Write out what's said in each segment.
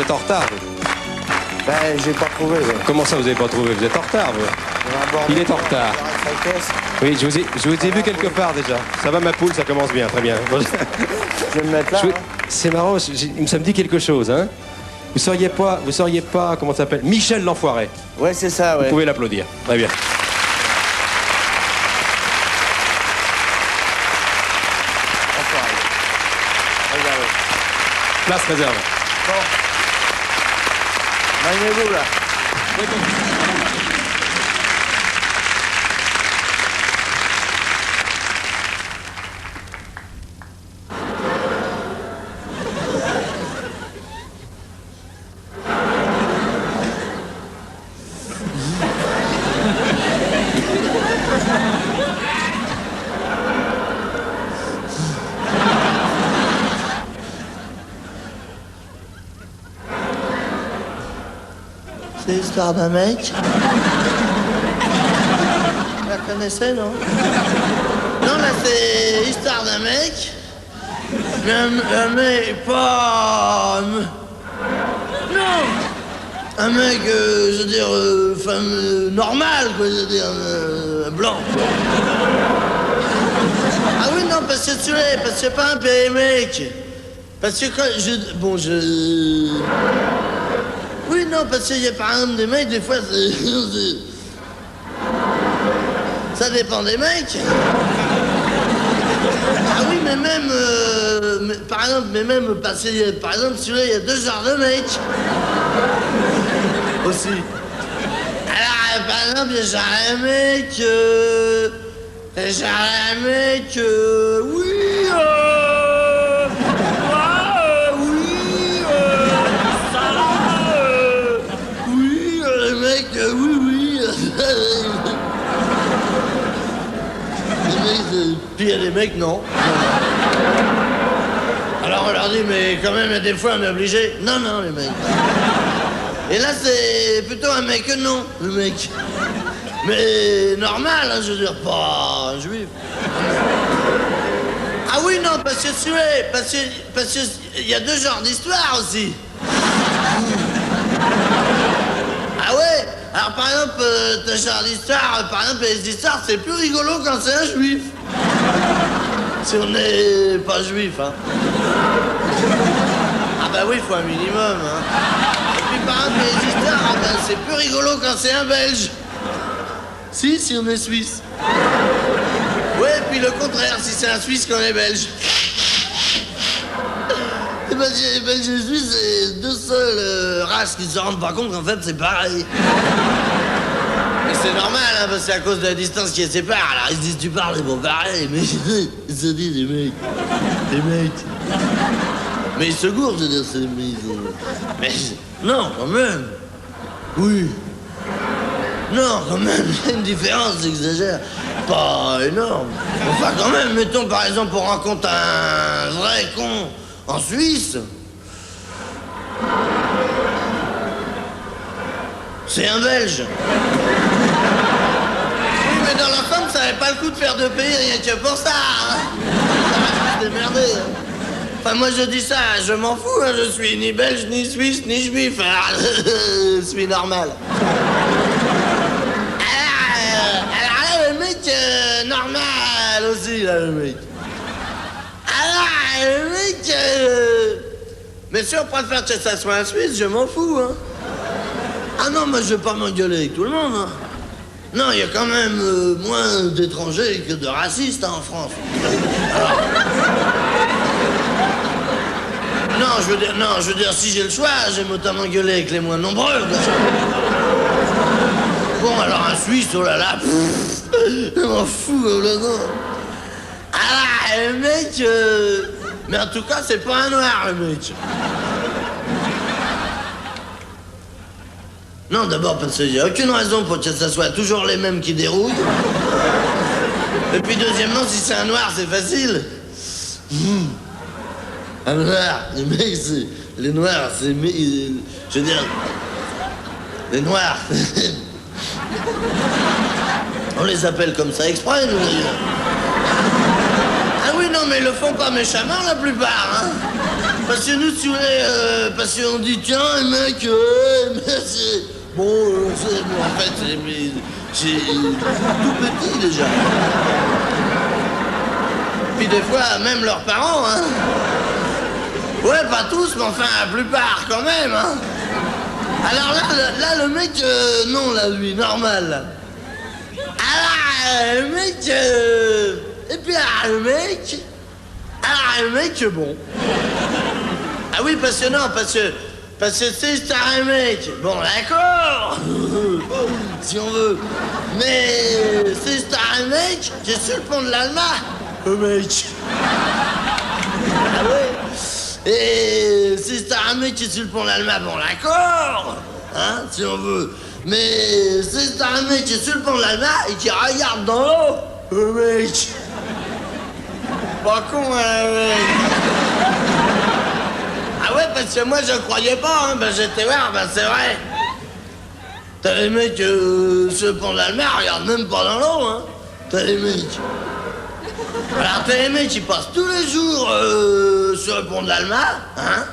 êtes en retard, vous. Ben, j'ai pas trouvé. Ouais. Comment ça, vous avez pas trouvé? Vous êtes en retard, vous. Il est en retard. Oui, je vous ai vu quelque part déjà. Ça va, ma poule, ça commence bien, très bien. Je vais me mettre là. C'est marrant, ça me dit quelque chose, hein. Vous seriez pas, comment ça s'appelle? Michel l'Enfoiré. Ouais, c'est ça, ouais. Vous pouvez l'applaudir. Très bien. Enfoiré. Regardez. Place réservée. Bon. Magnez-vous, là. C'est l'histoire d'un mec. Vous la connaissez, non? Non, là, c'est l'histoire d'un mec. Mais un mec pas... Non! Un mec, je veux dire, normal, quoi, je veux dire, blanc. Ah oui, non, parce que tu l'es, parce que c'est pas un pays mec. Parce que quand je... Oui, non, parce qu'il y a par exemple des mecs, des fois, ça dépend des mecs. Ah oui, mais même, par exemple, parce que, par exemple, celui-là, il y a deux genres de mecs. Aussi. Alors, par exemple, il y a genre un mec, oui, puis il y a des mecs, non. Alors on leur dit, mais quand même, des fois on est obligé. Non, non, les mecs. Et là, c'est plutôt un mec que non, le mec. Mais normal, hein, je veux dire, pas un juif. Ah oui, non, parce que parce que il y a deux genres d'histoires aussi. Ah ouais? Alors par exemple, t'as genre d'histoire, par exemple, les histoires, c'est plus rigolo quand c'est un juif. Si on n'est pas juif, hein. Ah bah oui, il faut un minimum, hein. Et puis par exemple, les histoires, ah bah, c'est plus rigolo quand c'est un belge. Si on est suisse. Ouais, et puis le contraire, si c'est un suisse qu'on est belge. Et ben, les belges et les suisses, c'est deux seules races qui se rendent pas compte qu'en fait, c'est pareil. Mais c'est normal, hein, parce que c'est à cause de la distance qui les sépare. Alors ils se disent, tu parles, bon, pareil, mais ils se disent, des mecs. Mais ils se gourent, je veux dire, c'est des mecs. Mais non, quand même. Oui. Non, quand même, il y a une différence, j'exagère. Pas énorme. Enfin, quand même, mettons, par exemple, on rencontre un vrai con en Suisse. C'est un Belge. Oui, mais dans l'ensemble, ça n'avait pas le coup de faire deux pays rien que pour ça. Hein. Ça va se démerder. Hein. Enfin, moi, je dis ça, je m'en fous. Hein. Je suis ni belge, ni suisse, ni juif. Alors, je suis normal. Alors là, le mec, normal aussi, là, le mec. Alors, le mec... Mais si on préfère que ça soit un Suisse, je m'en fous, hein. Ah non, moi je vais pas m'engueuler avec tout le monde, hein. Non, il y a quand même moins d'étrangers que de racistes, hein, en France. Alors... Non, je veux dire, si j'ai le choix, j'aime autant m'engueuler avec les moins nombreux. Bon, alors un Suisse, oh là là, je m'en fous, oh là là. Ah, le mec... Mais en tout cas, c'est pas un noir, le mec. Non, d'abord parce qu'il n'y a aucune raison pour que ça soit toujours les mêmes qui dérouillent. Et puis deuxièmement, si c'est un noir, c'est facile. Un noir, les mecs, c'est... Les noirs, c'est... Je veux dire... Les noirs... On les appelle comme ça exprès, nous, d'ailleurs. Ah oui, non, mais ils le font pas méchamment, la plupart, hein. Parce que nous, si vous voulez, parce qu'on dit, tiens, mec, mais c'est... Bon, en fait, c'est tout petit, déjà. Puis des fois, même leurs parents, hein. Ouais, pas tous, mais enfin, la plupart, quand même, hein. Alors là, le mec, non, là, lui, normal, là. Alors, le mec, et puis, alors, le mec, bon. Ah oui, parce que non, parce que c'est un mec. Bon, d'accord. Si on veut. Mais c'est un mec qui est sur le pont de l'Alma. Le mec. Ah ouais. Et c'est un mec qui est sur le pont de l'Alma. Bon, d'accord. Hein, si on veut. Mais c'est un mec qui est sur le pont de l'Alma et qui regarde dans l'eau. Le mec. Pas con, hein, le mec. Ah ouais, parce que moi, je croyais pas, hein. Ben, j'étais voir, ben, c'est vrai. T'as les mecs sur le pont de l'Alma, regarde même pas dans l'eau, hein. T'as les mecs. Alors, t'as les mecs qui passent tous les jours sur le pont de l'Alma, hein.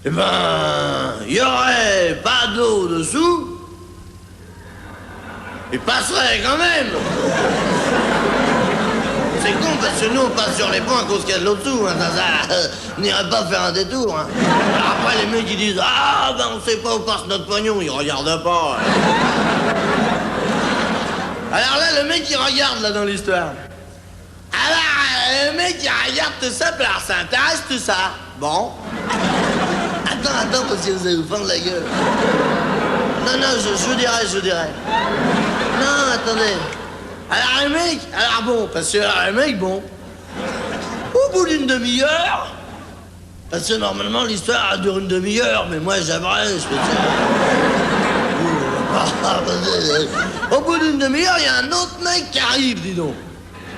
Eh ben, il y aurait pas d'eau dessous. Ils passeraient quand même. C'est con parce que nous on passe sur les ponts à cause qu'il y a de l'eau dessous, hein. Ça n'irait pas faire un détour, hein. Alors après les mecs ils disent ah ben on sait pas où passe notre pognon, ils regardent pas. Alors là le mec il regarde là dans l'histoire. Alors le mec il regarde tout ça, puis alors ça intéresse tout ça. Bon. Attends parce que vous allez vous fendre la gueule. Non, je vous dirai. Non, attendez. Alors le mec, alors bon, parce que alors, le mec, bon, au bout d'une demi-heure, parce que normalement l'histoire dure une demi-heure, mais moi j'aimerais, je peux dire. Au bout d'une demi-heure, il y a un autre mec qui arrive, dis donc.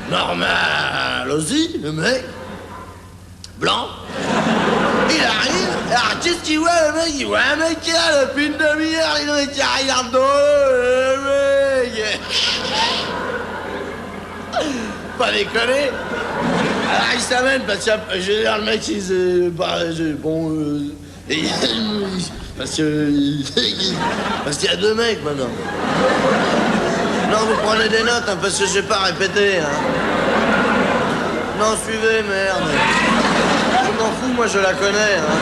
Normal aussi, le mec, blanc. Il arrive, alors qu'est-ce qu'il voit le mec? Il voit un mec qui est là depuis une demi-heure, il regarde dans le mec. Pas déconner. Alors il s'amène parce que je veux dire le mec il parce qu'il y a deux mecs maintenant. Non vous prenez des notes hein, parce que je vais pas répéter hein. Non suivez merde. Je m'en fous moi je la connais hein.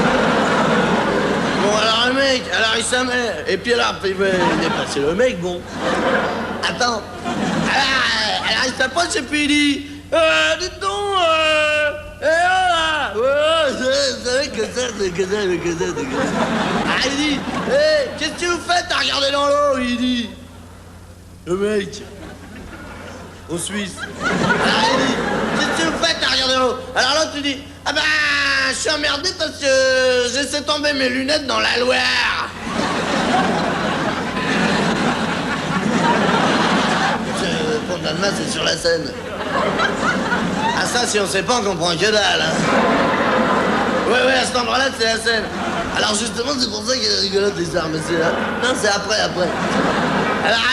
Bon alors le mec, alors il s'amène et puis alors il est passé le mec bon. Attends. Alors il s'approche et puis il dit dites donc, là, vous savez que ça. Ah, il dit, qu'est-ce que vous faites à regarder dans l'eau, il dit. Le mec, au Suisse. Alors il dit, qu'est-ce que vous faites à regarder dans l'eau. Alors l'autre, tu dis, ah ben, je suis emmerdé parce que j'ai laissé tomber mes lunettes dans la Loire. Le pont de l'Alma, c'est sur la Seine. Ah ça, si on sait pas, on comprend que dalle, hein. Ouais, à cet endroit-là, c'est la Seine. Alors justement, c'est pour ça qu'il est rigolote l'histoire, mais c'est là. Non, c'est après. Alors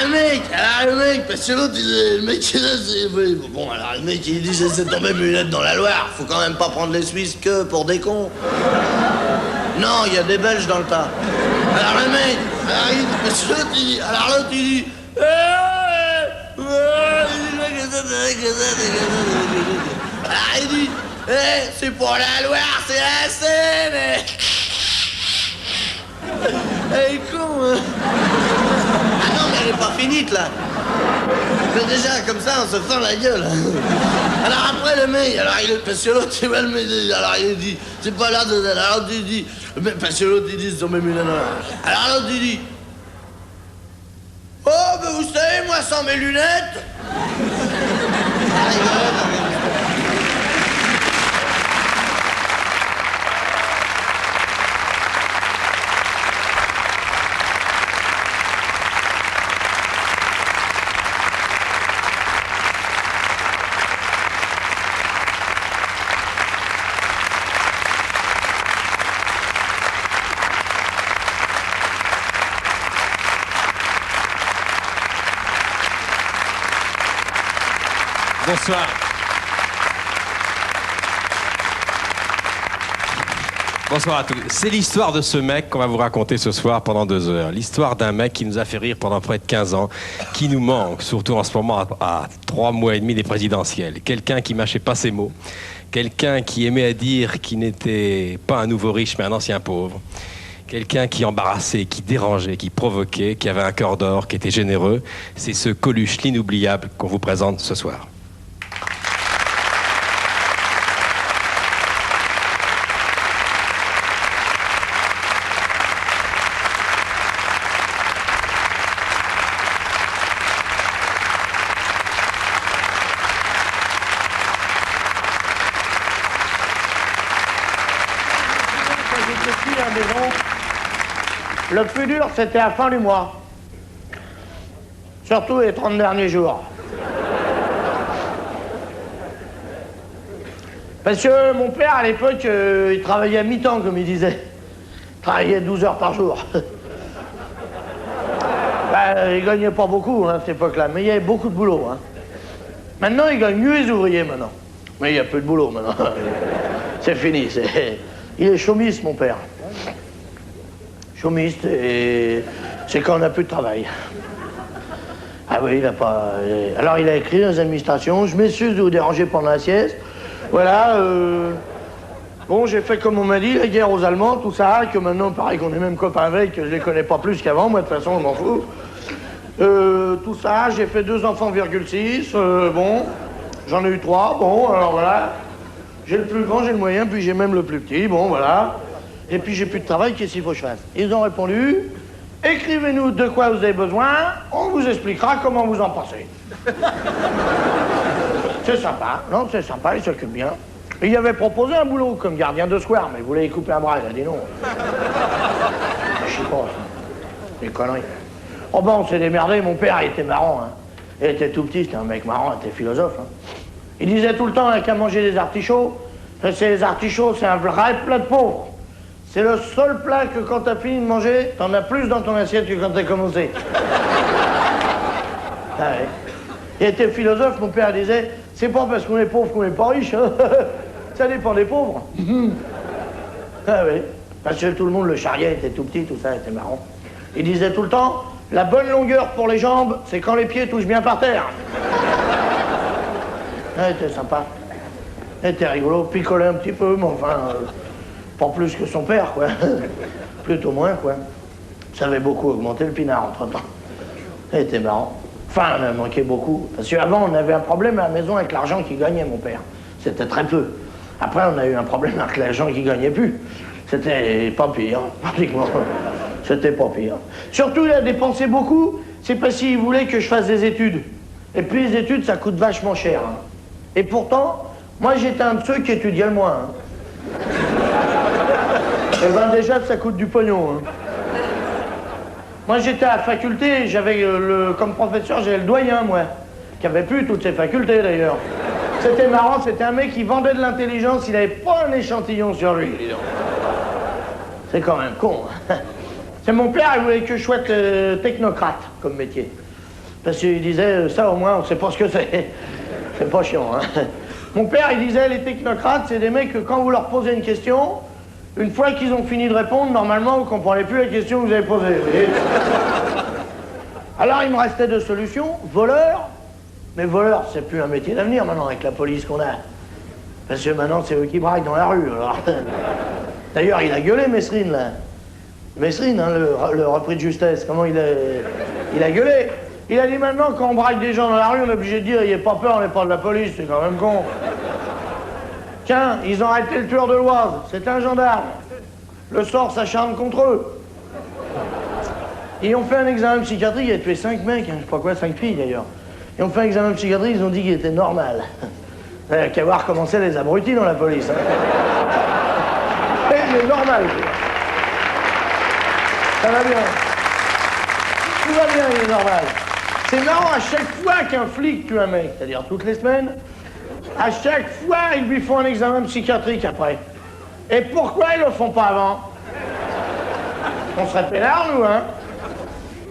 le mec, parce que l'autre, le mec, il est là, c'est... Bon, alors le mec, il dit, j'ai laissé tomber mes lunettes dans la Loire. Faut quand même pas prendre les Suisses que pour des cons. Non, il y a des Belges dans le tas. Alors le mec, parce que l'autre, il dit, ah, il dit, c'est pour la Loire, c'est la Seine. Elle est con, hein. Ah non, mais elle est pas finite, là. Mais déjà, comme ça, on se fend la gueule. Alors après, le mec, alors il est... Parce que l'autre, il va le mettre... Alors il dit, c'est pas là, alors l'autre, il dit... Parce que l'autre, il dit, ils ont même une... Alors l'autre, il dit... Oh, ben vous savez, moi, sans mes lunettes... Bonsoir. Bonsoir à tous. C'est l'histoire de ce mec qu'on va vous raconter ce soir pendant 2 heures. L'histoire d'un mec qui nous a fait rire pendant près de 15 ans, qui nous manque, surtout en ce moment à 3 mois et demi des présidentielles. Quelqu'un qui mâchait pas ses mots. Quelqu'un qui aimait à dire qu'il n'était pas un nouveau riche, mais un ancien pauvre. Quelqu'un qui embarrassait, qui dérangeait, qui provoquait, qui avait un cœur d'or, qui était généreux. C'est ce Coluche, l'inoubliable, qu'on vous présente ce soir. Le plus dur, c'était à la fin du mois. Surtout les 30 derniers jours. Parce que mon père, à l'époque, il travaillait à mi-temps, comme il disait. Il travaillait 12 heures par jour. Il gagnait pas beaucoup, hein, à cette époque-là, mais il y avait beaucoup de boulot. Hein. Maintenant, il gagne mieux les ouvriers, maintenant. Mais il y a peu de boulot, maintenant. C'est fini, il est chômiste, mon père. Chômiste, et c'est quand on n'a plus de travail. Ah oui, il n'a pas... Alors, il a écrit dans les administrations, je m'excuse de vous déranger pendant la sieste. Voilà, bon, j'ai fait comme on m'a dit, la guerre aux Allemands, tout ça, que maintenant, pareil qu'on est même copains avec, que je les connais pas plus qu'avant, moi, de toute façon, je m'en fous. Tout ça, j'ai fait 2 enfants, 6, bon, j'en ai eu 3, bon, alors voilà. J'ai le plus grand, j'ai le moyen, puis j'ai même le plus petit, bon, voilà. Et puis j'ai plus de travail, qu'est-ce qu'il faut que je fasse? Ils ont répondu, écrivez-nous de quoi vous avez besoin, on vous expliquera comment vous en pensez. C'est sympa, non, c'est sympa, il s'occupe bien. Et il avait proposé un boulot comme gardien de square, mais il voulait y couper un bras, il a dit non. Je sais pas, ça. Des conneries. Oh ben, on s'est démerdé, mon père, il était marrant, hein. Il était tout petit, c'était un mec marrant, il était philosophe, hein. Il disait tout le temps, hein, qu'à manger des artichauts, les artichauts, c'est un vrai plat de pauvre. C'est le seul plat que quand t'as fini de manger, t'en as plus dans ton assiette que quand t'as commencé. Ah ouais. Il était philosophe, mon père disait, c'est pas parce qu'on est pauvre qu'on est pas riche, hein. Ça dépend des pauvres. Ah oui, parce que tout le monde le charriait, était tout petit, tout ça, était marrant. Il disait tout le temps, la bonne longueur pour les jambes, c'est quand les pieds touchent bien par terre. Ah, était sympa. Il était rigolo, picolait un petit peu, mais enfin... pas plus que son père, quoi. Plutôt moins, quoi. Ça avait beaucoup augmenté le pinard, entre-temps. Il était marrant. Enfin, on a manqué beaucoup. Parce qu'avant, on avait un problème à la maison avec l'argent qu'il gagnait, mon père. C'était très peu. Après, on a eu un problème avec l'argent qu'il gagnait plus. C'était pas pire, pratiquement. C'était pas pire. Surtout, il a dépensé beaucoup, c'est parce qu'il voulait que je fasse des études. Et puis, les études, ça coûte vachement cher. Hein. Et pourtant, moi, j'étais un de ceux qui étudiait le moins. Hein. Eh ben déjà, ça coûte du pognon. Hein. Moi, j'étais à la faculté, j'avais comme professeur, j'avais le doyen, moi, qui avait plus toutes ses facultés, d'ailleurs. C'était marrant, c'était un mec qui vendait de l'intelligence, il avait pas un échantillon sur lui. C'est quand même con. Hein. C'est mon père, il voulait que je sois technocrate comme métier. Parce qu'il disait, ça au moins, on sait pas ce que c'est. C'est pas chiant, hein. Mon père, il disait, les technocrates, c'est des mecs que quand vous leur posez une question, une fois qu'ils ont fini de répondre, normalement, vous comprenez plus la question que vous avez posée. Vous voyez. Alors, il me restait 2 solutions. Voleur. Mais voleur, c'est plus un métier d'avenir maintenant avec la police qu'on a. Parce que maintenant, c'est eux qui braquent dans la rue. Alors. D'ailleurs, il a gueulé, Messrine, là. Messrine, hein, le repris de justesse. Comment il a gueulé. Il a dit maintenant, quand on braque des gens dans la rue, on est obligé de dire, il n'y a pas peur, on n'est pas de la police. C'est quand même con. Tiens, ils ont arrêté le tueur de l'Oise. C'est un gendarme. Le sort s'acharne contre eux. Ils ont fait un examen psychiatrique, il a tué 5 mecs, hein, je sais pas quoi, 5 filles d'ailleurs. Ils ont fait un examen psychiatrique, ils ont dit qu'il était normal. Il n'y a qu'à voir comment c'est les abrutis dans la police. Hein. Il est normal. Ça va bien. Tout va bien, il est normal. C'est marrant, à chaque fois qu'un flic tue un mec, c'est-à-dire toutes les semaines, à chaque fois, ils lui font un examen psychiatrique après. Et pourquoi ils le font pas avant? On serait peinards, nous, hein?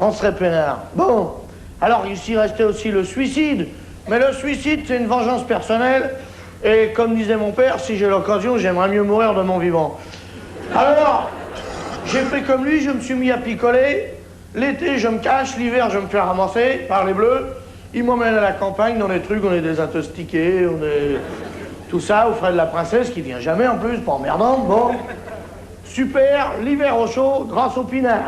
On serait peinards. Bon, alors ici restait aussi le suicide. Mais le suicide, c'est une vengeance personnelle. Et comme disait mon père, si j'ai l'occasion, j'aimerais mieux mourir de mon vivant. Alors, j'ai fait comme lui, je me suis mis à picoler. L'été, je me cache, l'hiver, je me fais ramasser par les bleus. Ils m'emmènent à la campagne, dans les trucs, on est des intoxiqués, on est... Tout ça, au frais de la princesse, qui vient jamais en plus, pas emmerdante, bon. Super, l'hiver au chaud, grâce au pinard.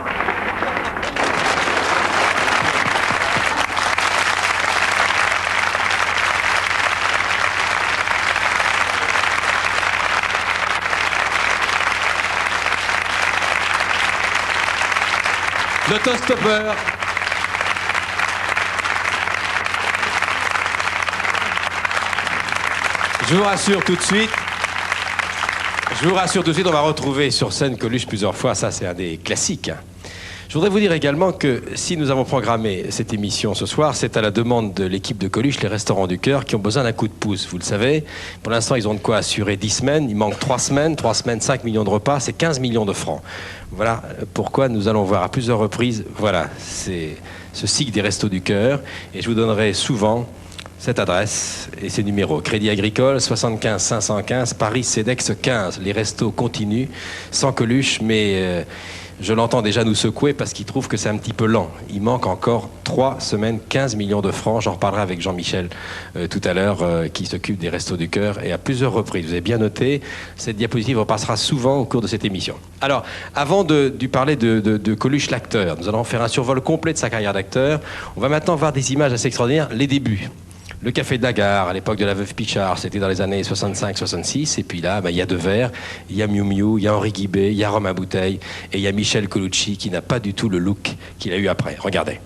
L'autostoppeur. Je vous rassure tout de suite. On va retrouver sur scène Coluche plusieurs fois. Ça, c'est un des classiques. Je voudrais vous dire également que si nous avons programmé cette émission ce soir, c'est à la demande de l'équipe de Coluche, les Restaurants du Cœur, qui ont besoin d'un coup de pouce. Vous le savez, pour l'instant, ils ont de quoi assurer 10 semaines. Il manque 3 semaines. 3 semaines, 5 millions de repas, c'est 15 millions de francs. Voilà pourquoi nous allons voir à plusieurs reprises, voilà, c'est ce cycle des Restos du Cœur. Et je vous donnerai souvent cette adresse et ces numéros. Crédit Agricole, 75 515, Paris Cedex 15. Les restos continuent, sans Coluche, mais je l'entends déjà nous secouer parce qu'il trouve que c'est un petit peu lent. Il manque encore 3 semaines, 15 millions de francs. J'en reparlerai avec Jean-Michel tout à l'heure, qui s'occupe des Restos du Cœur, et à plusieurs reprises. Vous avez bien noté, cette diapositive repassera souvent au cours de cette émission. Alors, avant de parler de Coluche l'acteur, nous allons faire un survol complet de sa carrière d'acteur. On va maintenant voir des images assez extraordinaires, les débuts. Le Café de la Gare, à l'époque de la Veuve Pichard, c'était dans les années 65-66. Et puis là, il y a Devers, il y a Miu Miu, il y a Henri Guibé, il y a Romain Bouteille, et il y a Michel Colucci, qui n'a pas du tout le look qu'il a eu après. Regardez.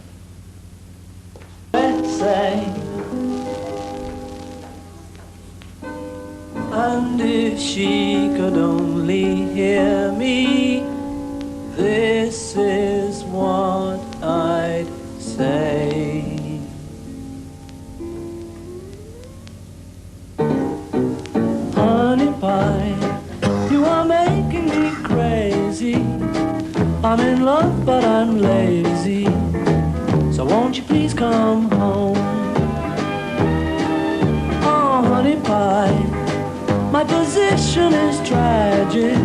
And if she could only hear me, this is what I'd say. Honey pie, you are making me crazy. I'm in love but I'm lazy, so won't you please come home? Oh honey pie, my position is tragic.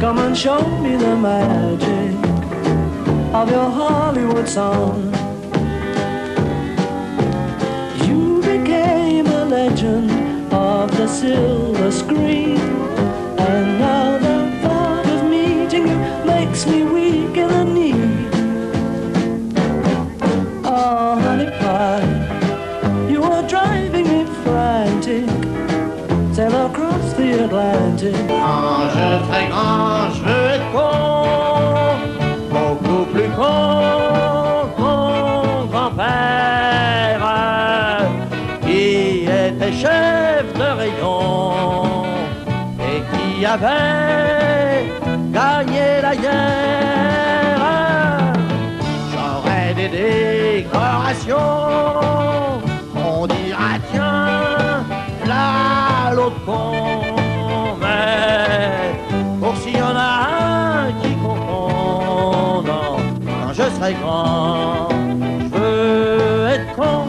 Come and show me the magic of your Hollywood song. You became a legend of the silver screen, and now the thought of meeting you makes me weak in the knee. Oh honey pie, you are driving me frantic. Sail across the Atlantic. Quand je serai grand, je veux être con, beaucoup plus con que mon grand-père, qui était chef de rayon et qui avait gagné la guerre. J'aurais des décorations, on dira tiens, là l'autre con, mais pour s'il y en a un qui confond, non, quand je serai grand, je veux être con.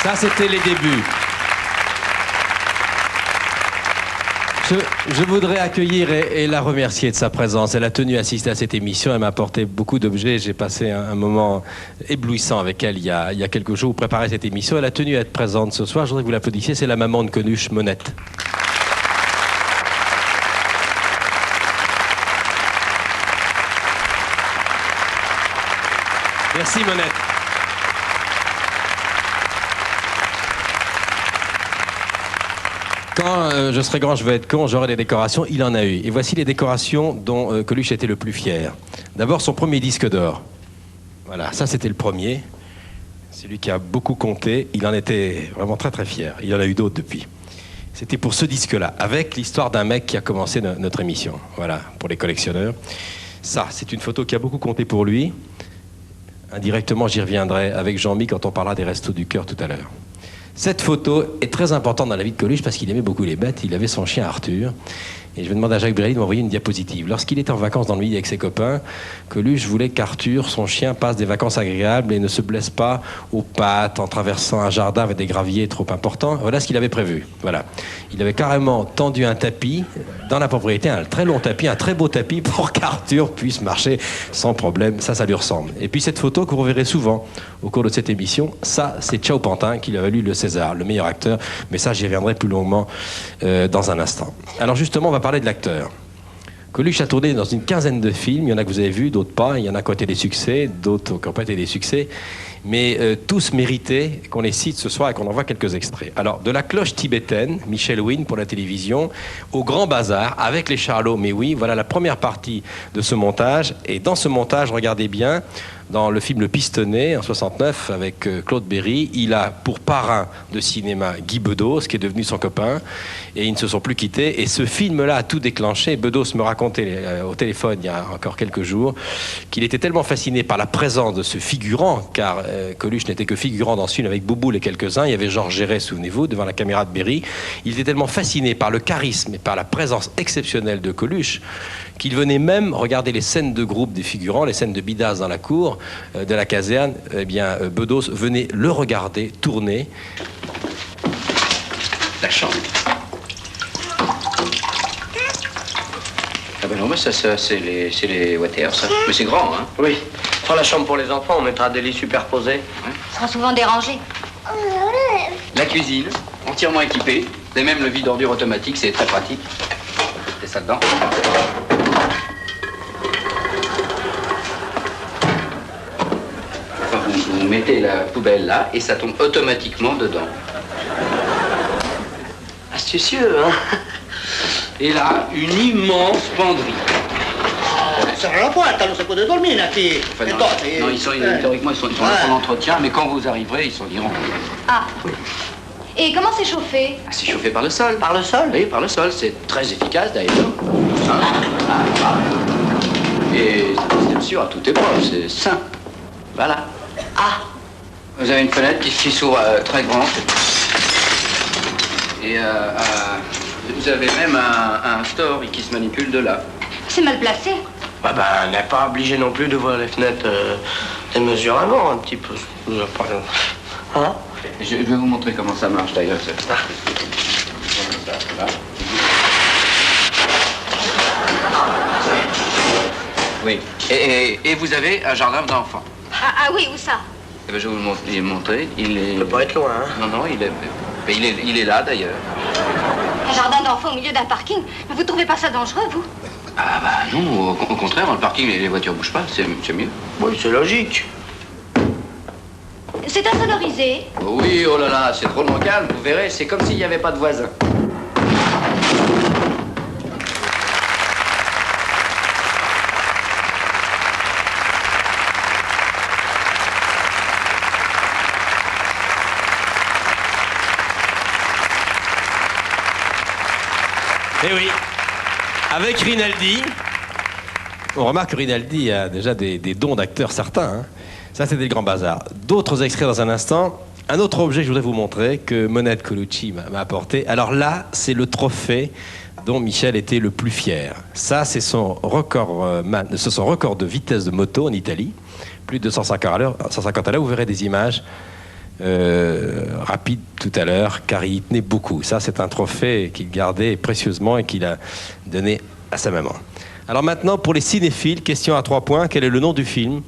Ça, c'était les débuts. Je voudrais accueillir et la remercier de sa présence. Elle a tenu à assister à cette émission. Elle m'a apporté beaucoup d'objets. J'ai passé un moment éblouissant avec elle il y a quelques jours pour préparer cette émission. Elle a tenu à être présente ce soir. Je voudrais que vous l'applaudissiez. C'est la maman de Coluche, Monette. Merci, Monette. Quand je serai grand, je veux être con, j'aurai des décorations. Il en a eu. Et voici les décorations dont Coluche était le plus fier. D'abord, son premier disque d'or. Voilà, ça c'était le premier. C'est lui qui a beaucoup compté. Il en était vraiment très très fier. Il en a eu d'autres depuis. C'était pour ce disque-là, avec l'histoire d'un mec qui a commencé notre émission. Voilà, pour les collectionneurs. Ça, c'est une photo qui a beaucoup compté pour lui. Indirectement, j'y reviendrai avec Jean-Mi quand on parlera des Restos du Cœur tout à l'heure. Cette photo est très importante dans la vie de Coluche parce qu'il aimait beaucoup les bêtes. Il avait son chien Arthur. Et je vais demander à Jacques Brelli de m'envoyer une diapositive. Lorsqu'il était en vacances dans le Midi avec ses copains, Coluche voulait qu'Arthur, son chien, passe des vacances agréables et ne se blesse pas aux pattes en traversant un jardin avec des graviers trop importants. Voilà ce qu'il avait prévu. Voilà. Il avait carrément tendu un tapis dans la propriété, un très long tapis, un très beau tapis pour qu'Arthur puisse marcher sans problème. Ça lui ressemble. Et puis cette photo que vous reverrez souvent au cours de cette émission, ça, c'est Ciao Pantin qui lui a valu le César, le meilleur acteur. Mais ça, j'y reviendrai plus longuement dans un instant. Alors justement, on va parler de l'acteur. Coluche a tourné dans une quinzaine de films. Il y en a que vous avez vus, d'autres pas. Il y en a qui ont été des succès, d'autres qui n'ont pas été des succès. Mais tous méritaient qu'on les cite ce soir et qu'on en voit quelques extraits. Alors, de La Cloche tibétaine, Michel Wynne pour la télévision, au Grand Bazar, avec les Charlots. Mais oui, voilà la première partie de ce montage. Et dans ce montage, regardez bien, dans le film Le Pistonnet, en 69, avec Claude Berry, il a pour parrain de cinéma Guy Bedos, qui est devenu son copain, et ils ne se sont plus quittés. Et ce film-là a tout déclenché. Bedos me racontait au téléphone, il y a encore quelques jours, qu'il était tellement fasciné par la présence de ce figurant, car Coluche n'était que figurant dans ce film avec Bouboule et quelques-uns. Il y avait Georges Géret, souvenez-vous, devant la caméra de Berry. Il était tellement fasciné par le charisme et par la présence exceptionnelle de Coluche qu'il venait même regarder les scènes de groupe des figurants, les scènes de bidas dans la cour de la caserne. Eh bien, Bedos venait le regarder, tourner. La chambre. Ah ben non, mais ça c'est les water, ça. Mais c'est grand, hein. Oui. Sur la chambre pour les enfants, on mettra des lits superposés. Ça sera souvent dérangé. La cuisine, entièrement équipée. Et même le vide ordure automatique, c'est très pratique. C'est ça dedans. Enfin, vous mettez la poubelle là et ça tombe automatiquement dedans. Astucieux, hein. Et là, une immense penderie. Serra la pointe, non si può dormire qui. Enfin, non, ils sont théoriquement ils sont là pour l'entretien, mais quand vous arriverez, ils sont diront. Ah. Et comment c'est chauffé? Ah, c'est chauffé par le sol. Par le sol? Oui, par le sol. C'est très efficace d'ailleurs. Et c'est un système sûr à toute épreuve, c'est sain. Voilà. Ah. Vous avez une fenêtre qui s'ouvre très grande. Et vous avez même un store qui se manipule de là. C'est mal placé. Bah, on n'est pas obligé non plus d'ouvrir les fenêtres des mesures avant, un petit peu. Hein? Je vais vous montrer comment ça marche d'ailleurs. Oui. Et vous avez un jardin d'enfants. Ah oui, où ça? Eh ben, je vais vous le montrer. Il est. Il peut pas être loin, hein? Non, il est là d'ailleurs. Un jardin d'enfants au milieu d'un parking? Mais vous trouvez pas ça dangereux, vous? Ah bah non, au contraire, dans le parking, les voitures bougent pas, c'est mieux. Oui, c'est logique. C'est insonorisé. Oui, oh là là, c'est drôlement calme, vous verrez, c'est comme s'il n'y avait pas de voisins. Eh oui, avec Rinaldi, on remarque que Rinaldi a déjà des dons d'acteur certains. Hein. Ça, c'était le Grand Bazar. D'autres extraits dans un instant. Un autre objet que je voudrais vous montrer, que Monette Colucci m'a apporté. Alors là, c'est le trophée dont Michel était le plus fier. Ça, c'est son record de vitesse de moto en Italie. Plus de 150 à l'heure. Vous verrez des images rapides tout à l'heure, car il y tenait beaucoup. Ça, c'est un trophée qu'il gardait précieusement et qu'il a donné à sa maman. Alors maintenant, pour les cinéphiles, question à 3 points. Quel est le nom du film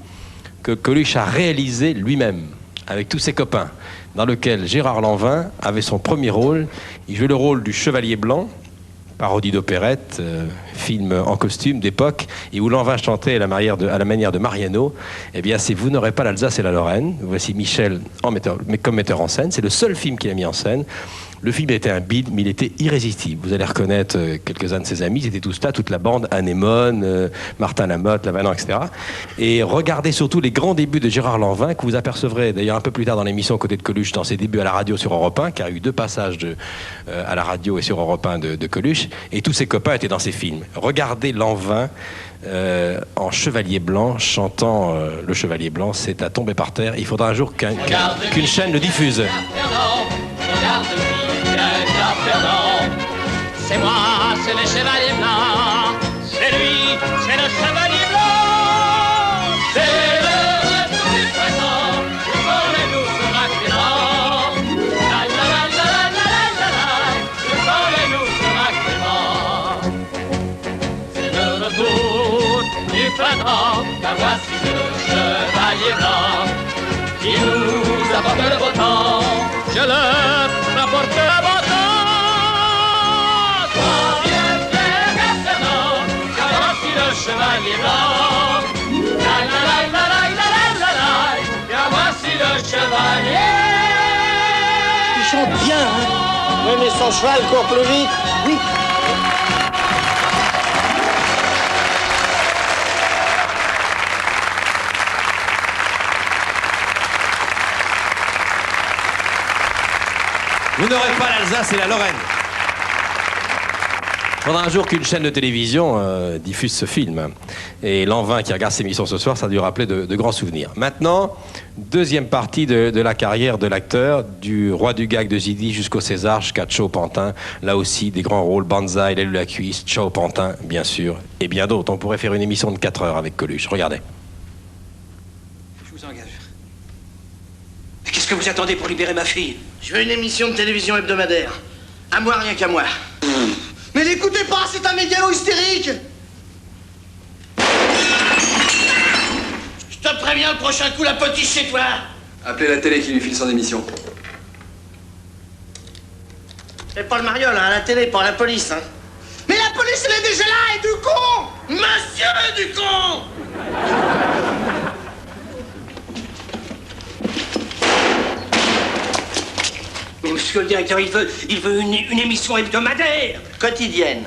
que Coluche a réalisé lui-même, avec tous ses copains, dans lequel Gérard Lanvin avait son premier rôle? Il jouait le rôle du Chevalier Blanc, parodie d'opérette, film en costume d'époque, et où Lanvin chantait à la manière de Mariano. Eh bien, c'est Vous n'aurez pas l'Alsace et la Lorraine. Voici Michel comme metteur en scène. C'est le seul film qu'il a mis en scène. Le film était un bide, mais il était irrésistible. Vous allez reconnaître quelques-uns de ses amis. Ils étaient tous là, toute la bande, Anémone, Martin Lamotte, Lavanant, etc. Et regardez surtout les grands débuts de Gérard Lanvin, que vous apercevrez d'ailleurs un peu plus tard dans l'émission Côté de Coluche, dans ses débuts à la radio sur Europe 1, car il y a eu 2 passages à la radio et sur Europe 1 de Coluche. Et tous ses copains étaient dans ses films. Regardez Lanvin en Chevalier Blanc, chantant le Chevalier Blanc, c'est à tomber par terre. Il faudra un jour qu'une chaîne le diffuse. C'est moi, c'est le chevalier blanc. C'est lui, c'est le chevalier blanc. C'est le retour du printemps, quand les loups se raqueront. La la la la la la la la, quand les loups se raqueront. C'est le retour du printemps, car voici le chevalier blanc qui nous apporte le beau temps. Je leur apporte le beau temps. Sois bien fier, Gaston, car voici le chevalier blanc. La la la la la la la la la, car voici le chevalier. Il chante bien, hein? Oui, mais son cheval court plus vite. Oui. Vous n'aurez pas l'Alsace et la Lorraine. Faudra un jour qu'une chaîne de télévision diffuse ce film. Et Lanvin qui regarde cette émission ce soir, ça a dû rappeler de grands souvenirs. Maintenant, deuxième partie de la carrière de l'acteur, du roi du gag de Zidi jusqu'au César, jusqu'à Tchao Pantin. Là aussi, des grands rôles, Banzai, L'aile de la cuisse, Tchao Pantin, bien sûr, et bien d'autres. On pourrait faire une émission de 4 heures avec Coluche. Regardez. Je vous engage. Mais qu'est-ce que vous attendez pour libérer ma fille? Je veux une émission de télévision hebdomadaire. À moi, rien qu'à moi. Mais l'écoutez pas, c'est un mégalo hystérique. Je te préviens, le prochain coup, la potiche chez toi. Appelez la télé qui lui file son émission. C'est pas le mariole, hein, la télé, pas la police, hein. Mais la police, elle est déjà là, et du con. Monsieur du con. Mais monsieur le directeur, il veut une émission hebdomadaire. Quotidienne.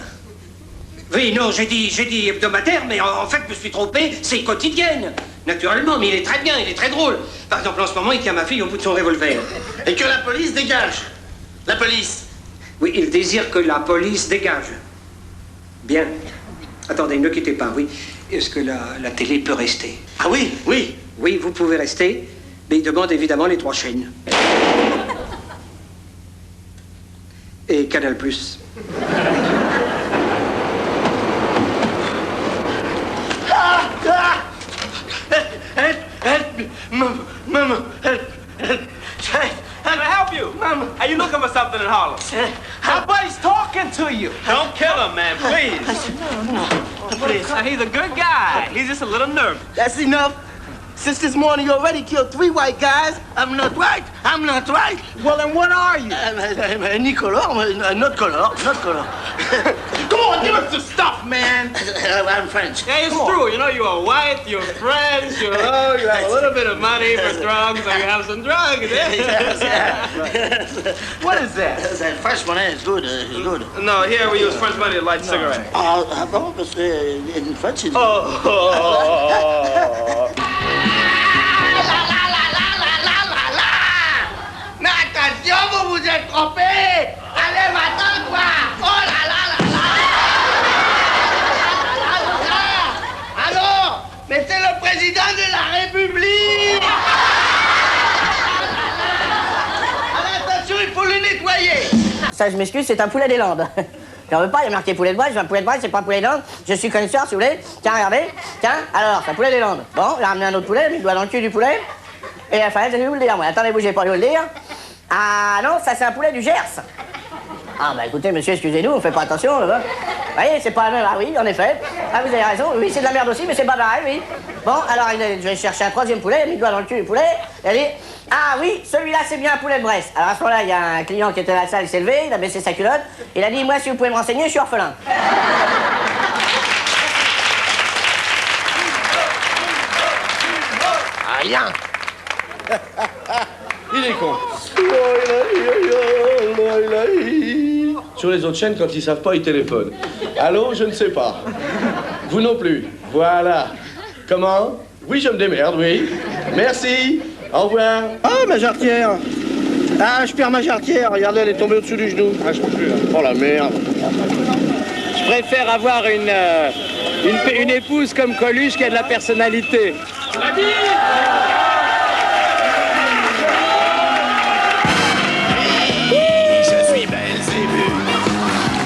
Oui, non, j'ai dit hebdomadaire, mais en fait, je me suis trompé, c'est quotidienne. Naturellement, mais il est très bien, il est très drôle. Par exemple, en ce moment, il tient ma fille au bout de son revolver. Et que la police dégage. La police. Oui, il désire que la police dégage. Bien. Attendez, ne quittez pas, oui. Est-ce que la télé peut rester? Ah oui, oui. Oui, vous pouvez rester, mais il demande évidemment les 3 chaînes. Et Canal+. Can I help you? Mama. Are you looking for something in Harlem? My buddy's talking to you. Don't kill him, man, please. No, please. He's a good guy. He's just a little nervous. That's enough. Since this morning you already killed 3 white guys. I'm not right. I'm not right. Well, then what are you? Nicolas, not color. Come on, give us the stuff, man. I'm French. Yeah, it's true. You know, you are white, you're French, you have a little bit of money for drugs, so you have some drugs. What is that? That French money is good. It's good. No, here we use French money to light cigarettes. Ah bon, parce que in French it's Mais attention, vous vous êtes trompé. Allez, maintenant, quoi. Oh là là là là. Alors, mais c'est le président de la République. Alors, attention, il faut le nettoyer. Ça, je m'excuse, c'est un poulet des Landes. J'en veux pas, il y a marqué poulet de Bresse, je veux un poulet de Bresse, c'est pas un poulet des Landes. Je suis connaisseur, si vous voulez. Tiens, regardez. Tiens, alors, c'est un poulet des Landes. Bon, il a ramené un autre poulet, mis le doigt dans le cul du poulet. Et il a fallu, je vais vous le dire, moi. Attendez, bougez pas, je vais vous le dire. Ah non, ça, c'est un poulet du Gers. Ah, bah écoutez, monsieur, excusez-nous, on fait pas attention, là. Vous voyez, c'est pas la même. Ah oui, en effet. Ah, vous avez raison. Oui, c'est de la merde aussi, mais c'est pas pareil, oui. Bon, alors, je vais chercher un 3e poulet, il a mis le doigt dans le cul du poulet. Il a dit, ah oui, celui-là, c'est bien un poulet de Bresse. Alors, à ce moment-là, il y a un client qui était à la salle, il s'est levé, il a baissé sa culotte. Il a dit, moi, si vous pouvez me renseigner, je suis orphelin. rien. Il est con. Sur les autres chaînes, quand ils savent pas, ils téléphonent. Allô, je ne sais pas. Vous non plus. Voilà. Comment? Oui, je me démerde, oui. Merci. Au revoir. Ah, ma jarretière. Ah, je perds ma jarretière. Regardez, elle est tombée au-dessus du genou. Ah, je peux plus, là. Oh, la merde. Je préfère avoir une épouse comme Coluche qui a de la personnalité. Je suis Belzébuth,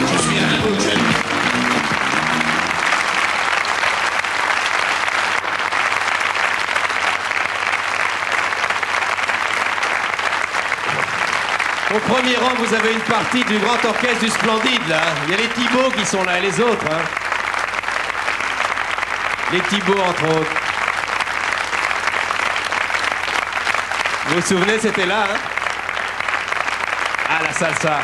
je suis un loup, Au premier rang, vous avez une partie du grand orchestre du Splendide, là. Il y a les Thibault qui sont là et les autres. Hein. Les Thibault, entre autres. Vous vous souvenez, c'était là, hein? Ah, la salsa.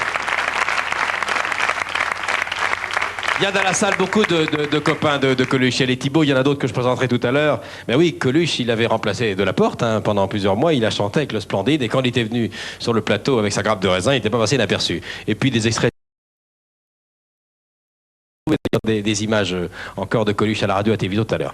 Il y a dans la salle beaucoup de copains de Coluche. Il y a les Thibault, il y en a d'autres que je présenterai tout à l'heure. Mais oui, Coluche, il avait remplacé Delaporte hein, pendant plusieurs mois. Il a chanté avec le Splendide. Et quand il était venu sur le plateau avec sa grappe de raisin, il n'était pas passé inaperçu. Et puis des extraits... Des images encore de Coluche à la radio, à la télévision tout à l'heure.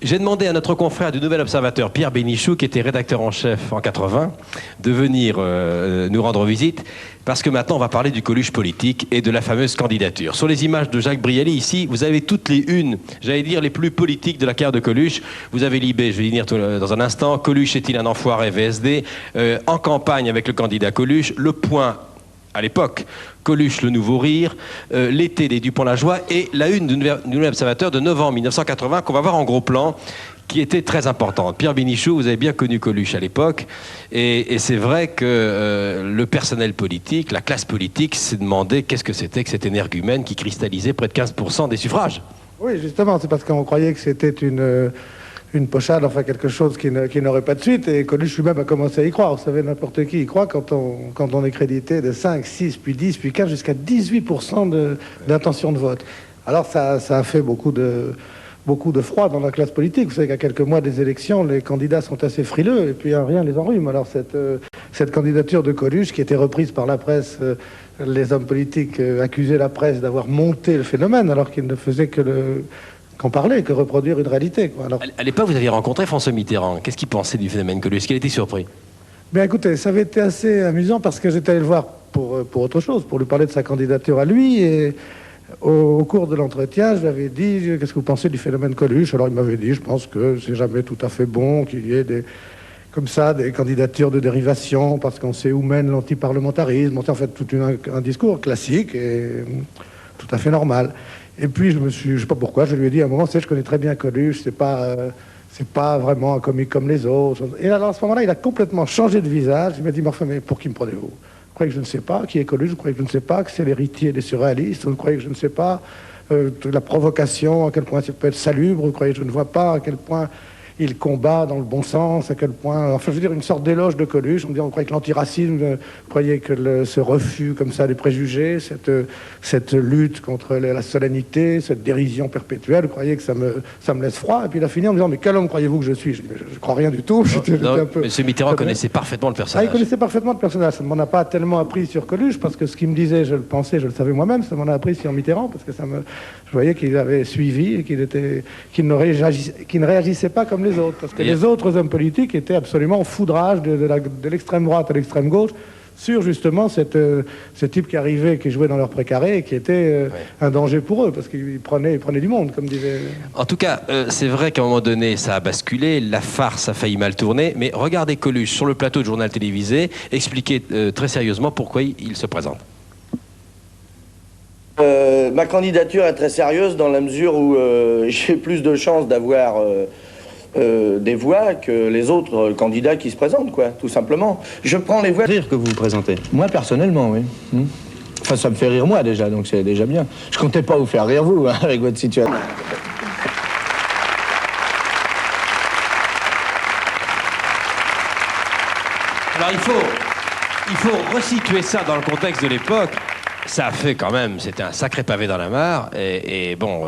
J'ai demandé à notre confrère du Nouvel Observateur, Pierre Bénichou, qui était rédacteur en chef en 80, de venir nous rendre visite, parce que maintenant on va parler du Coluche politique et de la fameuse candidature. Sur les images de Jacques Brialy, ici, vous avez toutes les unes, j'allais dire les plus politiques de la carrière de Coluche. Vous avez Libé, je vais y venir dans un instant, Coluche est-il un enfoiré VSD, en campagne avec le candidat Coluche, Le Point, à l'époque, Coluche, le nouveau rire, l'été des Dupont-la-Joie et la une du Nouvel Observateur de novembre 1980 qu'on va voir en gros plan, qui était très importante. Pierre Bénichou, vous avez bien connu Coluche à l'époque, et c'est vrai que le personnel politique, la classe politique, s'est demandé qu'est-ce que c'était que cet énergumène qui cristallisait près de 15% des suffrages. Oui, justement, c'est parce qu'on croyait que c'était une pochade, enfin quelque chose qui n'aurait pas de suite, et Coluche lui-même a commencé à y croire. Vous savez, n'importe qui y croit quand on est crédité de 5, 6, puis 10, puis 15, jusqu'à 18% d'intention de vote. Alors ça a fait beaucoup de froid dans la classe politique. Vous savez qu'à quelques mois des élections, les candidats sont assez frileux, et puis rien les enrhume. Alors cette candidature de Coluche, qui était reprise par la presse, les hommes politiques accusaient la presse d'avoir monté le phénomène, alors qu'il ne faisait qu'en parler, que reproduire une réalité. Quoi. Alors... À l'époque, vous aviez rencontré François Mitterrand. Qu'est-ce qu'il pensait du phénomène Coluche? Est-ce qu'il était surpris? Bien écoutez, ça avait été assez amusant parce que j'étais allé le voir pour autre chose, pour lui parler de sa candidature à lui. Et au cours de l'entretien, je lui avais dit « Qu'est-ce que vous pensez du phénomène Coluche ?» Alors il m'avait dit « Je pense que c'est jamais tout à fait bon qu'il y ait des candidatures de dérivation parce qu'on sait où mène l'antiparlementarisme. » En fait, tout un discours classique et tout à fait normal. Et puis, je sais pas pourquoi, je lui ai dit à un moment, je connais très bien Coluche, c'est pas vraiment un comique comme les autres. Et alors, à ce moment-là, il a complètement changé de visage. Il m'a dit, mais enfin, mais pour qui me prenez-vous? Vous croyez que je ne sais pas qui est Coluche? Vous croyez que je ne sais pas que c'est l'héritier des surréalistes? Vous croyez que je ne sais pas la provocation, à quel point ça peut être salubre? Vous croyez que je ne vois pas à quel point il combat dans le bon sens, à quel point... Enfin, je veux dire, une sorte d'éloge de Coluche. On croyait que l'antiracisme, vous croyez que ce refus comme ça des préjugés, cette lutte contre la solennité, cette dérision perpétuelle, vous croyez que ça me laisse froid. Et puis il a fini en me disant, mais quel homme croyez-vous que je suis? Je dis, mais je crois rien du tout. M. Mitterrand connaissait parfaitement le personnage. Ah, il connaissait parfaitement le personnage. Ça ne m'en a pas tellement appris sur Coluche, parce que ce qu'il me disait, je le pensais, je le savais moi-même. Ça m'en a appris sur Mitterrand, parce que je voyais qu'il avait suivi et qu'il ne réagissait pas comme les autres, parce que les autres hommes politiques étaient absolument en foudrage de l'extrême droite à l'extrême gauche sur justement ce type qui arrivait, qui jouait dans leur précaré et qui était un danger pour eux, parce qu'il prenait du monde, comme disait... En tout cas, c'est vrai qu'à un moment donné, ça a basculé, la farce a failli mal tourner, mais regardez Coluche sur le plateau de journal télévisé, expliquer très sérieusement pourquoi il se présente. Ma candidature est très sérieuse dans la mesure où j'ai plus de chances d'avoir des voix que les autres candidats qui se présentent, quoi, tout simplement. Je prends les voix... Rire que vous vous présentez? Moi, personnellement, oui. Enfin, ça me fait rire moi, déjà, donc c'est déjà bien. Je comptais pas vous faire rire, vous, hein, avec votre situation. Alors, il faut resituer ça dans le contexte de l'époque. Ça a fait quand même, c'était un sacré pavé dans la mare. Et bon,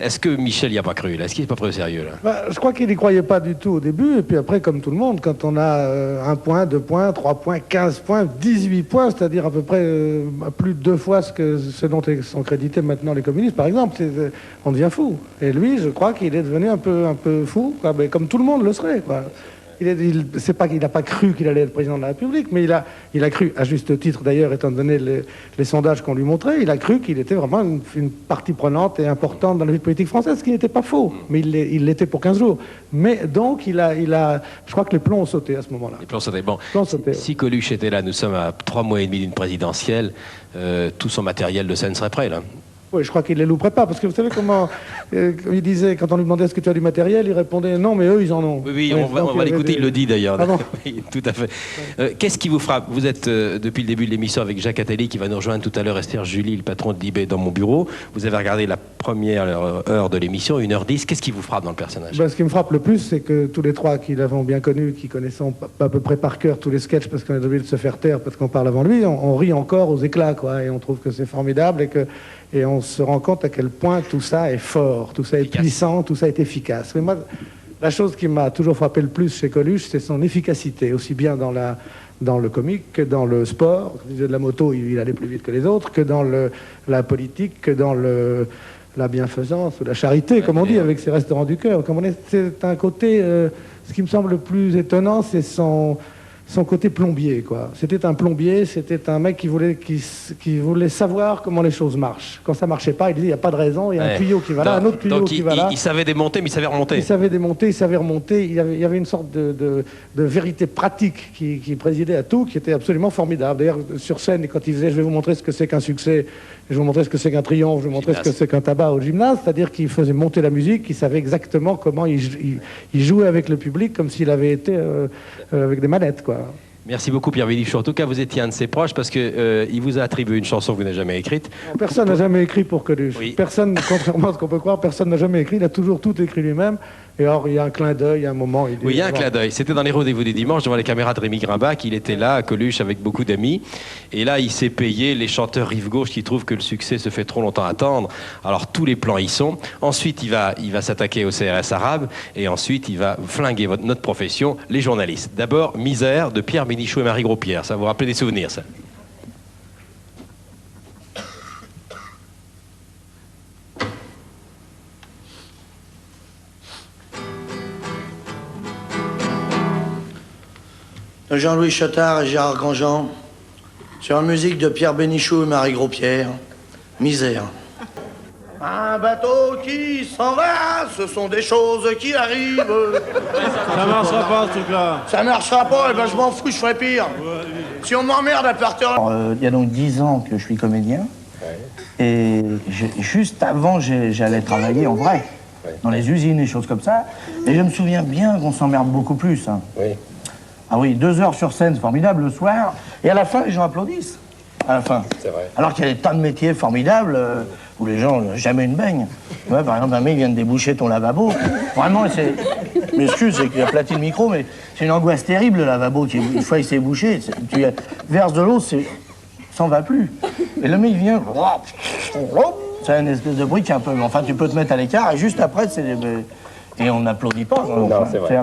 est-ce que Michel n'y a pas cru, là? Est-ce qu'il n'est pas pris au sérieux, là? Je crois qu'il n'y croyait pas du tout au début. Et puis après, comme tout le monde, quand on a 1 point, 2 points, 3 points, 15 points, 18 points, c'est-à-dire à peu près plus de 2 fois ce dont sont crédités maintenant les communistes, par exemple, on devient fou. Et lui, je crois qu'il est devenu un peu fou, quoi, mais comme tout le monde le serait, quoi. C'est pas qu'il n'a pas cru qu'il allait être président de la République, mais il a cru, à juste titre d'ailleurs, étant donné les sondages qu'on lui montrait, il a cru qu'il était vraiment une partie prenante et importante dans la vie politique française, ce qui n'était pas faux, mais il l'était pour 15 jours. Mais donc, je crois que les plombs ont sauté à ce moment-là. Les plombs sautaient. Bon, si Coluche était là, nous sommes à 3 mois et demi d'une présidentielle, tout son matériel de scène serait prêt, là. Oui, je crois qu'il les louperait pas, parce que vous savez comment il disait, quand on lui demandait est-ce que tu as du matériel, il répondait non, mais eux, ils en ont. Oui, on va l'écouter, il le dit d'ailleurs. Ah bon. Oui, tout à fait. Qu'est-ce qui vous frappe? Vous êtes depuis le début de l'émission avec Jacques Attali, qui va nous rejoindre tout à l'heure, Esther Julie, le patron de Libé, dans mon bureau. Vous avez regardé la première heure de l'émission, 1h10. Qu'est-ce qui vous frappe dans le personnage? Ce qui me frappe le plus, c'est que tous les trois qui l'avons bien connu, qui connaissons à peu près par cœur tous les sketchs, parce qu'on est obligé de se faire taire, parce qu'on parle avant lui, on rit encore aux éclats, quoi, et on trouve que c'est formidable, et on se rend compte à quel point tout ça est fort, tout ça est puissant, tout ça est efficace. Mais moi, la chose qui m'a toujours frappé le plus chez Coluche, c'est son efficacité, aussi bien dans le comique que dans le sport. Quand il faisait de la moto, il allait plus vite que les autres, que dans la politique, que dans la bienfaisance ou la charité, comme on dit, avec ses restaurants du cœur. C'est un côté, ce qui me semble le plus étonnant, c'est son côté plombier, quoi. C'était un plombier, c'était un mec qui voulait savoir comment les choses marchent. Quand ça marchait pas, il disait il n'y a pas de raison, il y a un tuyau qui va là, un autre tuyau qui va là. Il savait démonter, mais il savait remonter. Il savait démonter, il savait remonter. Il y avait une sorte de vérité pratique qui présidait à tout, qui était absolument formidable. D'ailleurs, sur scène, quand il faisait je vais vous montrer ce que c'est qu'un succès, je vais vous montrer ce que c'est qu'un triomphe, je vais vous montrer ce que c'est qu'un tabac au gymnase, c'est-à-dire qu'il faisait monter la musique, il savait exactement comment il jouait avec le public, comme s'il avait été avec des manettes, quoi. Merci beaucoup Pierre Bénichou. En tout cas, vous étiez un de ses proches parce que il vous a attribué une chanson que vous n'avez jamais écrite. Personne n'a jamais écrit pour Coluche. Oui. Personne, contrairement à ce qu'on peut croire, personne n'a jamais écrit. Il a toujours tout écrit lui-même. Et alors, il y a un clin d'œil, il y a un moment... Oui, il y a un clin d'œil. C'était dans les rendez-vous des dimanches, devant les caméras de Rémi Grimbach. Il était là, à Coluche, avec beaucoup d'amis. Et là, il s'est payé les chanteurs rive gauche qui trouvent que le succès se fait trop longtemps attendre. Alors, tous les plans y sont. Ensuite, il va s'attaquer au CRS arabe. Et ensuite, il va flinguer notre profession, les journalistes. D'abord, Misère, de Pierre Bénichou et Marie Gros-Pierre. Ça vous rappelle des souvenirs, ça? Jean-Louis Chotard et Gérard Grandjean, sur la musique de Pierre Bénichou et Marie Gros-Pierre, Misère. Un bateau qui s'en va, ce sont des choses qui arrivent. Ça marchera pas, ce truc-là. Ça marchera pas, et ben je m'en fous, je ferai pire. Si on m'emmerde à partir... Il y a donc 10 ans que je suis comédien, et juste avant, j'allais travailler en vrai, dans les usines et choses comme ça, et je me souviens bien qu'on s'emmerde beaucoup plus. Hein. Oui. Ah oui, 2 heures sur scène, c'est formidable le soir. Et à la fin, les gens applaudissent. À la fin. C'est vrai. Alors qu'il y a des tas de métiers formidables où les gens n'ont jamais une baigne. Ouais, par exemple, un mec vient de déboucher ton lavabo. Vraiment, c'est... Je m'excuse, c'est qu'il a aplati le micro, mais c'est une angoisse terrible, le lavabo. Une fois, il s'est bouché. Tu verses de l'eau, ça n'en va plus. Et le mec vient... C'est une espèce de bruit qui est un peu... Enfin, tu peux te mettre à l'écart, et juste après, c'est... Et on n'applaudit pas. Non, enfin, c'est vrai.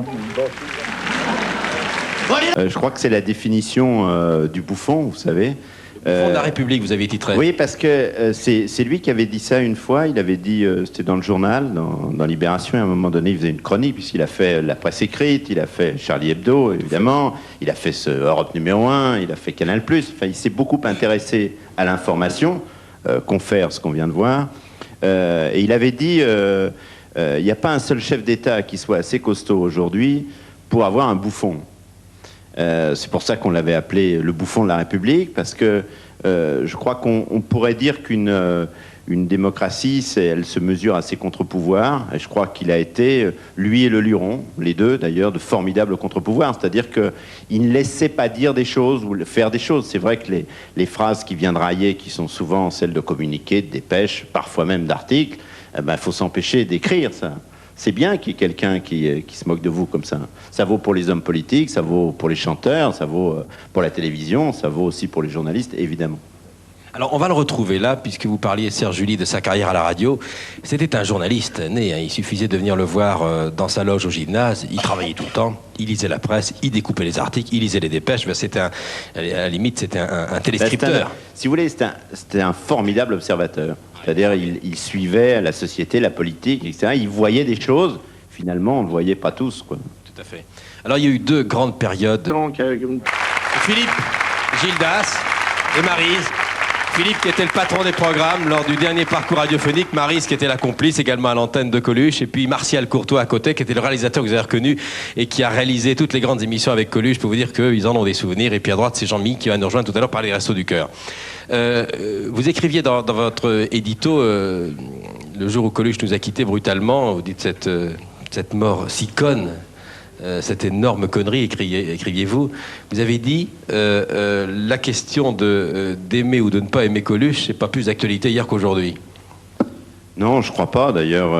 Je crois que c'est la définition du bouffon, vous savez. Bouffon de la République, vous avez titré. Oui, parce que c'est lui qui avait dit ça une fois. Il avait dit, c'était dans le journal, dans Libération, à un moment donné, il faisait une chronique, puisqu'il a fait la presse écrite, il a fait Charlie Hebdo, évidemment, il a fait Europe numéro 1, il a fait Canal+. Enfin, il s'est beaucoup intéressé à l'information, confère ce qu'on vient de voir. Et il avait dit, il n'y a pas un seul chef d'État qui soit assez costaud aujourd'hui pour avoir un bouffon. C'est pour ça qu'on l'avait appelé le bouffon de la République, parce que je crois qu'on pourrait dire qu'une démocratie, elle se mesure à ses contre-pouvoirs, et je crois qu'il a été, lui et le Luron, les deux d'ailleurs, de formidables contre-pouvoirs, c'est-à-dire qu'il ne laissait pas dire des choses ou faire des choses. C'est vrai que les phrases qui viennent railler, qui sont souvent celles de communiqués, de dépêches, parfois même d'articles, il faut s'empêcher d'écrire ça. C'est bien qu'il y ait quelqu'un qui se moque de vous comme ça. Ça vaut pour les hommes politiques, ça vaut pour les chanteurs, ça vaut pour la télévision, ça vaut aussi pour les journalistes, évidemment. Alors, on va le retrouver là, puisque vous parliez, Serge Julie, de sa carrière à la radio. C'était un journaliste né, hein. Il suffisait de venir le voir dans sa loge au gymnase. Il travaillait tout le temps, il lisait la presse, il découpait les articles, il lisait les dépêches. C'était à la limite, c'était un téléscripteur. Si vous voulez, c'était un formidable observateur. C'est-à-dire, il suivait la société, la politique, etc. Il voyait des choses, finalement, on ne le voyait pas tous, quoi. Tout à fait. Alors, il y a eu 2 grandes périodes. Philippe, Gildas et Maryse. Philippe qui était le patron des programmes lors du dernier parcours radiophonique, Maryse qui était la complice également à l'antenne de Coluche, et puis Martial Courtois à côté qui était le réalisateur que vous avez reconnu et qui a réalisé toutes les grandes émissions avec Coluche. Je peux vous dire qu'ils en ont des souvenirs. Et puis à droite, c'est Jean-Mi qui va nous rejoindre tout à l'heure par les Restos du Cœur. Vous écriviez dans votre édito, le jour où Coluche nous a quittés brutalement, vous dites cette mort si conne, cette énorme connerie, écriviez-vous. Vous avez dit la question d'aimer ou de ne pas aimer Coluche, c'est pas plus d'actualité hier qu'aujourd'hui. Non, je crois pas. D'ailleurs,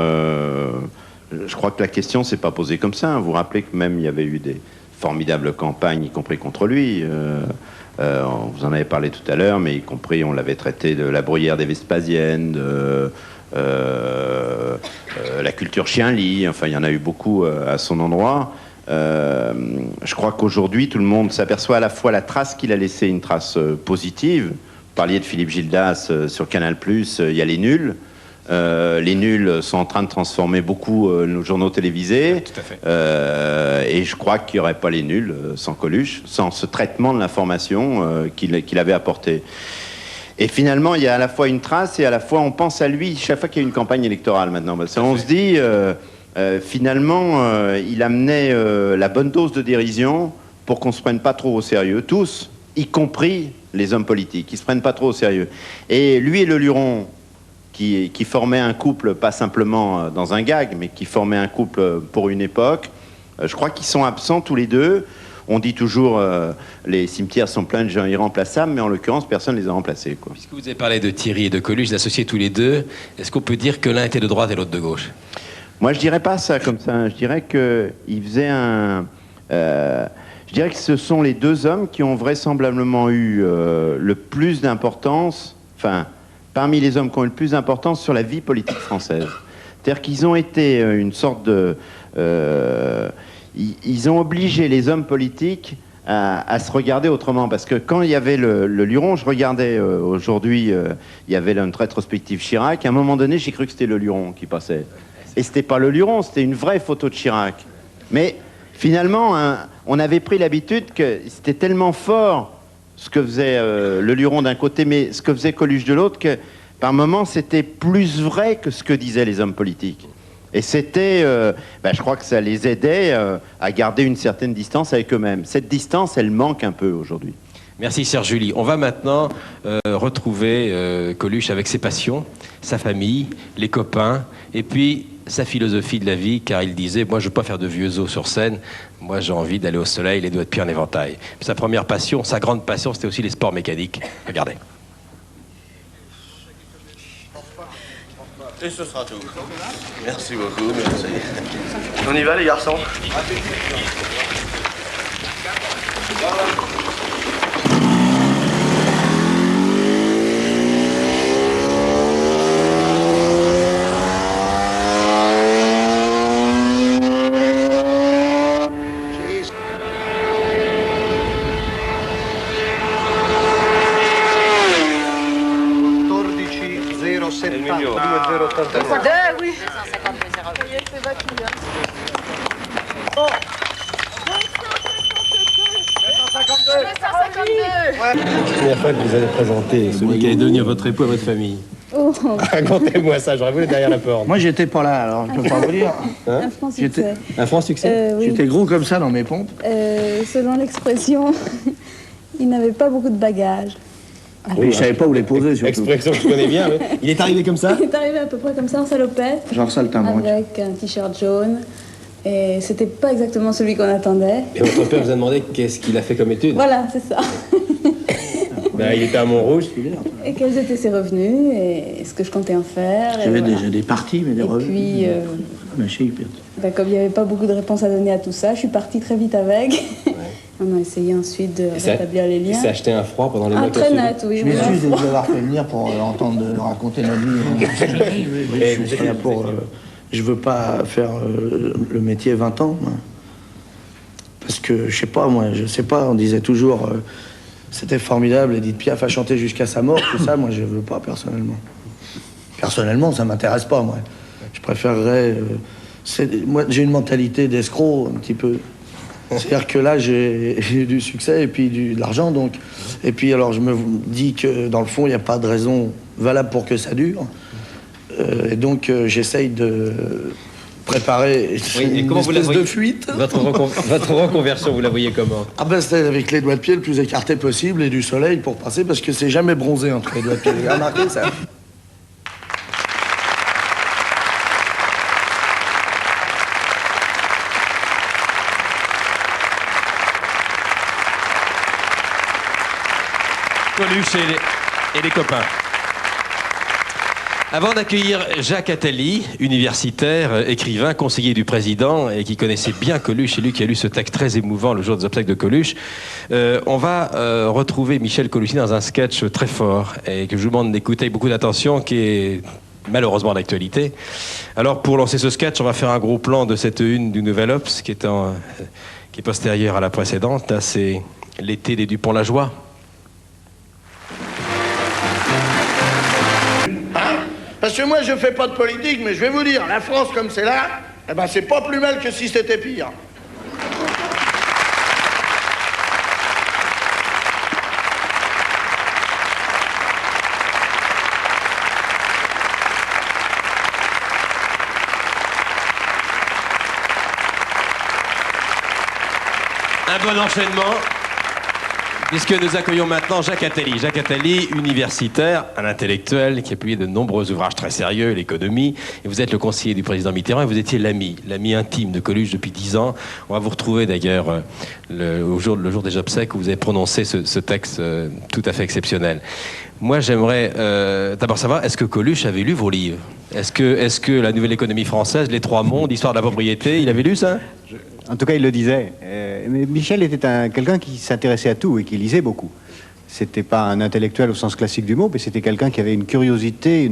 je crois que la question s'est pas posée comme ça. Vous vous rappelez que même il y avait eu des formidables campagnes, y compris contre lui. Vous en avez parlé tout à l'heure, mais y compris on l'avait traité de la bruyère des Vespasiennes, la culture chien-lit. Enfin, il y en a eu beaucoup à son endroit. Je crois qu'aujourd'hui, tout le monde s'aperçoit à la fois la trace qu'il a laissée, une trace positive. Vous parliez de Philippe Gildas sur Canal+, il y a les nuls. Les nuls sont en train de transformer beaucoup nos journaux télévisés. Tout à fait. Et je crois qu'il n'y aurait pas les nuls sans Coluche, sans ce traitement de l'information qu'il avait apporté. Et finalement, il y a à la fois une trace et à la fois on pense à lui chaque fois qu'il y a une campagne électorale maintenant. Parce qu'on se dit... finalement, il amenait la bonne dose de dérision pour qu'on ne se prenne pas trop au sérieux, tous, y compris les hommes politiques, qui ne se prennent pas trop au sérieux. Et lui et le Luron, qui formaient un couple, pas simplement dans un gag, mais qui formaient un couple pour une époque, je crois qu'ils sont absents tous les deux. On dit toujours les cimetières sont pleins de gens irremplaçables, mais en l'occurrence, personne ne les a remplacés, quoi. Puisque vous avez parlé de Thierry et de Coluche, d'associer tous les deux, est-ce qu'on peut dire que l'un était de droite et l'autre de gauche ? Moi, je dirais pas ça comme ça. Je dirais qu'il faisait je dirais que ce sont les deux hommes qui ont vraisemblablement eu le plus d'importance, enfin, parmi les hommes qui ont eu le plus d'importance sur la vie politique française. C'est-à-dire qu'ils ont été une sorte de... ils ont obligé les hommes politiques à se regarder autrement. Parce que quand il y avait le Luron, je regardais aujourd'hui, il y avait une rétrospective Chirac. À un moment donné, j'ai cru que c'était le Luron qui passait. Et c'était pas le Luron, c'était une vraie photo de Chirac. Mais finalement, on avait pris l'habitude que c'était tellement fort ce que faisait le Luron d'un côté, mais ce que faisait Coluche de l'autre, que par moments c'était plus vrai que ce que disaient les hommes politiques. Et c'était, je crois que ça les aidait à garder une certaine distance avec eux-mêmes. Cette distance, elle manque un peu aujourd'hui. Merci Serge Julie. On va maintenant retrouver Coluche avec ses passions, sa famille, les copains, et puis sa philosophie de la vie, car il disait, moi je ne veux pas faire de vieux os sur scène, moi j'ai envie d'aller au soleil, les doigts de pied en éventail. Sa première passion, sa grande passion, c'était aussi les sports mécaniques. Regardez. Et ce sera tout. Merci beaucoup, merci. On y va les garçons? Oui. La première fois que vous avez présenté celui qui est devenu votre époux à votre famille. Oh. Racontez-moi ça, j'aurais voulu derrière la porte. Moi, j'étais pas là, alors je peux pas vous dire. Hein? Un franc succès. Un franc succès Oui. J'étais gros comme ça dans mes pompes. Selon l'expression, il n'avait pas beaucoup de bagages. Oui, je savais pas où les poser, surtout. Expression que je connais bien. Oui. Il est arrivé comme ça? Il est arrivé à peu près comme ça, en salopette. Genre saltimbanque. Avec un t-shirt jaune. Et c'était pas exactement celui qu'on attendait. Et votre père vous a demandé qu'est-ce qu'il a fait comme étude? Voilà, c'est ça. Il était à Montrouge. Et quels étaient ses revenus et ce que je comptais en faire. J'avais déjà des parties, mais des revenus. Et puis, comme il n'y avait pas beaucoup de réponses à donner à tout ça, je suis partie très vite avec. Ouais. On a essayé ensuite de rétablir les liens. Il s'est acheté un froid pendant les mois très net, oui. Je m'excuse de vous avoir fait venir pour entendre raconter notre vie. Je veux pas faire le métier 20 ans. Moi. Parce que, je sais pas, on disait toujours... c'était formidable, Edith Piaf a chanté jusqu'à sa mort, tout ça, moi je veux pas personnellement. Personnellement, ça m'intéresse pas, moi. Je préférerais... moi, j'ai une mentalité d'escroc, un petit peu. C'est-à-dire que là, j'ai du succès et puis de l'argent, donc. Et puis, alors, je me dis que, dans le fond, il n'y a pas de raison valable pour que ça dure. Et donc, j'essaye de préparer une espèce de fuite. Votre reconversion, vous la voyez comment? Ah ben, c'était avec les doigts de pied le plus écartés possible et du soleil pour passer, parce que c'est jamais bronzé entre les doigts de pied. Vous avez remarqué ça? Coluche et les copains. Avant d'accueillir Jacques Attali, universitaire, écrivain, conseiller du président et qui connaissait bien Coluche, c'est lui qui a lu ce texte très émouvant le jour des obsèques de Coluche, on va retrouver Michel Colucci dans un sketch très fort et que je vous demande d'écouter avec beaucoup d'attention, qui est malheureusement d'actualité. Alors pour lancer ce sketch, on va faire un gros plan de cette une du Nouvel Obs qui est postérieure à la précédente. Là, c'est l'été des Dupont-Lajoie. Parce que moi, je fais pas de politique, mais je vais vous dire, la France comme c'est là, eh ben, c'est pas plus mal que si c'était pire. Un bon enchaînement, puisque nous accueillons maintenant Jacques Attali. Jacques Attali, universitaire, un intellectuel qui a publié de nombreux ouvrages très sérieux, l'économie. Et vous êtes le conseiller du président Mitterrand et vous étiez l'ami intime de Coluche depuis 10 ans. On va vous retrouver d'ailleurs le jour des obsèques où vous avez prononcé ce texte tout à fait exceptionnel. Moi, j'aimerais d'abord savoir, est-ce que Coluche avait lu vos livres? Est-ce que La Nouvelle Économie Française, Les Trois Mondes, L'Histoire de la Propriété, il avait lu ça? En tout cas, il le disait. Mais Michel était quelqu'un qui s'intéressait à tout et qui lisait beaucoup. C'était pas un intellectuel au sens classique du mot, mais c'était quelqu'un qui avait une curiosité,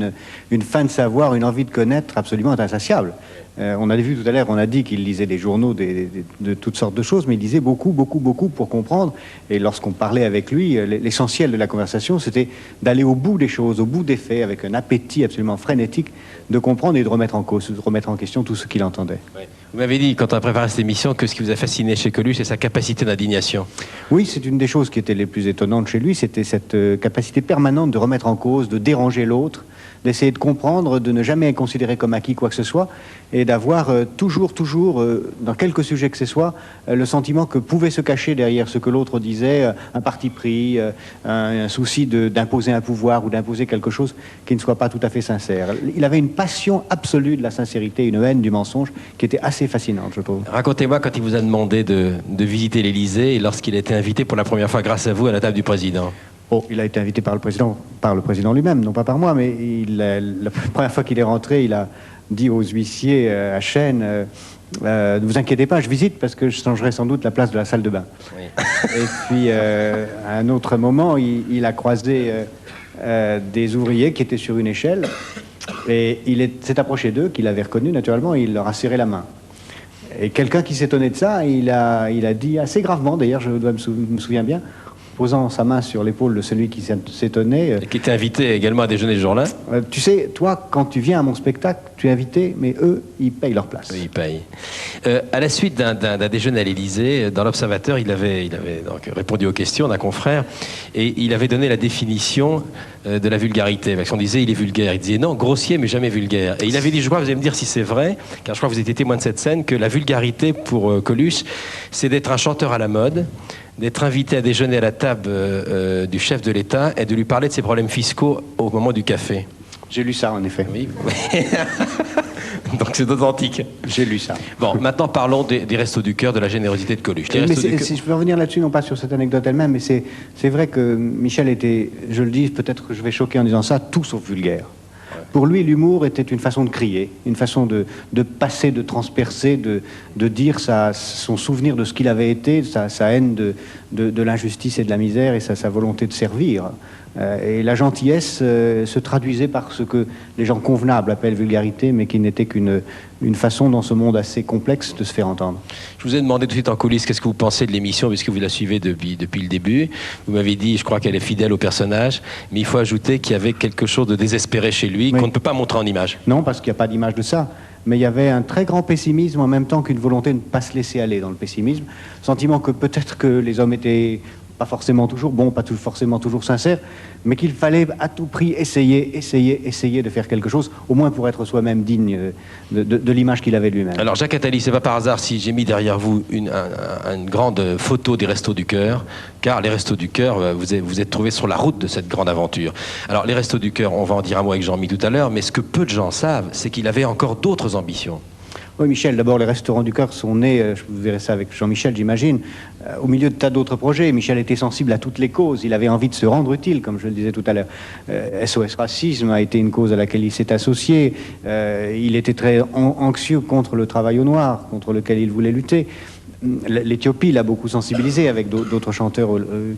une faim de savoir, une envie de connaître absolument insatiable. On a vu tout à l'heure, on a dit qu'il lisait des journaux de toutes sortes de choses, mais il lisait beaucoup pour comprendre. Et lorsqu'on parlait avec lui, l'essentiel de la conversation, c'était d'aller au bout des choses, au bout des faits, avec un appétit absolument frénétique de comprendre et de remettre en cause, de remettre en question tout ce qu'il entendait. Oui. Vous m'avez dit, quand on a préparé cette émission, que ce qui vous a fasciné chez Coluche, c'est sa capacité d'indignation. Oui, c'est une des choses qui étaient les plus étonnantes chez lui, c'était cette capacité permanente de remettre en cause, de déranger l'autre, d'essayer de comprendre, de ne jamais considérer comme acquis quoi que ce soit, et d'avoir toujours, dans quelque sujet que ce soit, le sentiment que pouvait se cacher derrière ce que l'autre disait, un parti pris, un souci d'imposer un pouvoir ou d'imposer quelque chose qui ne soit pas tout à fait sincère. Il avait une passion absolue de la sincérité, une haine du mensonge qui était assez fascinante, je trouve. Racontez-moi quand il vous a demandé de visiter l'Élysée et lorsqu'il a été invité pour la première fois grâce à vous à la table du président. Oh, il a été invité par le président lui-même, non pas par moi, mais la première fois qu'il est rentré, il a dit aux huissiers à Chênes, ne vous inquiétez pas, je visite parce que je changerai sans doute la place de la salle de bain. Oui. Et puis, à un autre moment, il a croisé des ouvriers qui étaient sur une échelle et il s'est approché d'eux, qu'il avait reconnus naturellement, et il leur a serré la main. Et quelqu'un qui s'étonnait de ça, il a dit assez gravement, d'ailleurs, je me souviens bien, posant sa main sur l'épaule de celui qui s'étonnait. Qui était invité également à déjeuner ce jour-là. Tu sais, toi, quand tu viens à mon spectacle, tu es invité, mais eux, ils payent leur place. Oui, ils payent. À la suite d'un déjeuner à l'Élysée, dans l'Observateur, il avait donc répondu aux questions d'un confrère et il avait donné la définition de la vulgarité. Parce qu'on disait, il est vulgaire. Il disait, non, grossier, mais jamais vulgaire. Et il avait dit, je crois, vous allez me dire si c'est vrai, car je crois que vous étiez témoin de cette scène, que la vulgarité pour Coluche, c'est d'être un chanteur à la mode, d'être invité à déjeuner à la table du chef de l'État et de lui parler de ses problèmes fiscaux au moment du café. J'ai lu ça, en effet. Oui. Donc c'est authentique. J'ai lu ça. Bon, maintenant parlons des Restos du Cœur, de la générosité de Coluche. Si je peux revenir là-dessus, non pas sur cette anecdote elle-même, mais c'est vrai que Michel était, je le dis, peut-être que je vais choquer en disant ça, tout sauf vulgaire. Pour lui, l'humour était une façon de crier, une façon de passer, de transpercer, de dire son souvenir de ce qu'il avait été, sa haine de l'injustice et de la misère et sa volonté de servir. Et la gentillesse se traduisait par ce que les gens convenables appellent vulgarité, mais qui n'était qu'une façon dans ce monde assez complexe de se faire entendre. Je vous ai demandé tout de suite en coulisses qu'est-ce que vous pensez de l'émission, puisque vous la suivez depuis le début. Vous m'avez dit, je crois qu'elle est fidèle au personnage, mais il faut ajouter qu'il y avait quelque chose de désespéré chez lui, qu'on ne peut pas montrer en image. Non, parce qu'il n'y a pas d'image de ça. Mais il y avait un très grand pessimisme en même temps qu'une volonté de ne pas se laisser aller dans le pessimisme. Sentiment que peut-être que les hommes étaient pas forcément toujours bons, pas forcément toujours sincères, mais qu'il fallait à tout prix essayer de faire quelque chose, au moins pour être soi-même digne de l'image qu'il avait lui-même. Alors Jacques Attali, c'est pas par hasard si j'ai mis derrière vous une grande photo des Restos du Cœur, car les Restos du Cœur, vous êtes trouvés sur la route de cette grande aventure. Alors les Restos du Cœur, on va en dire un mot avec Jean-Mi tout à l'heure, mais ce que peu de gens savent, c'est qu'il avait encore d'autres ambitions. Oui, Michel, d'abord, les Restaurants du Cœur sont nés, vous verrez ça avec Jean-Michel, j'imagine, au milieu de tas d'autres projets. Michel était sensible à toutes les causes, il avait envie de se rendre utile, comme je le disais tout à l'heure. SOS Racisme a été une cause à laquelle il s'est associé. Il était très anxieux contre le travail au noir, contre lequel il voulait lutter. L'Éthiopie l'a beaucoup sensibilisé avec d'autres chanteurs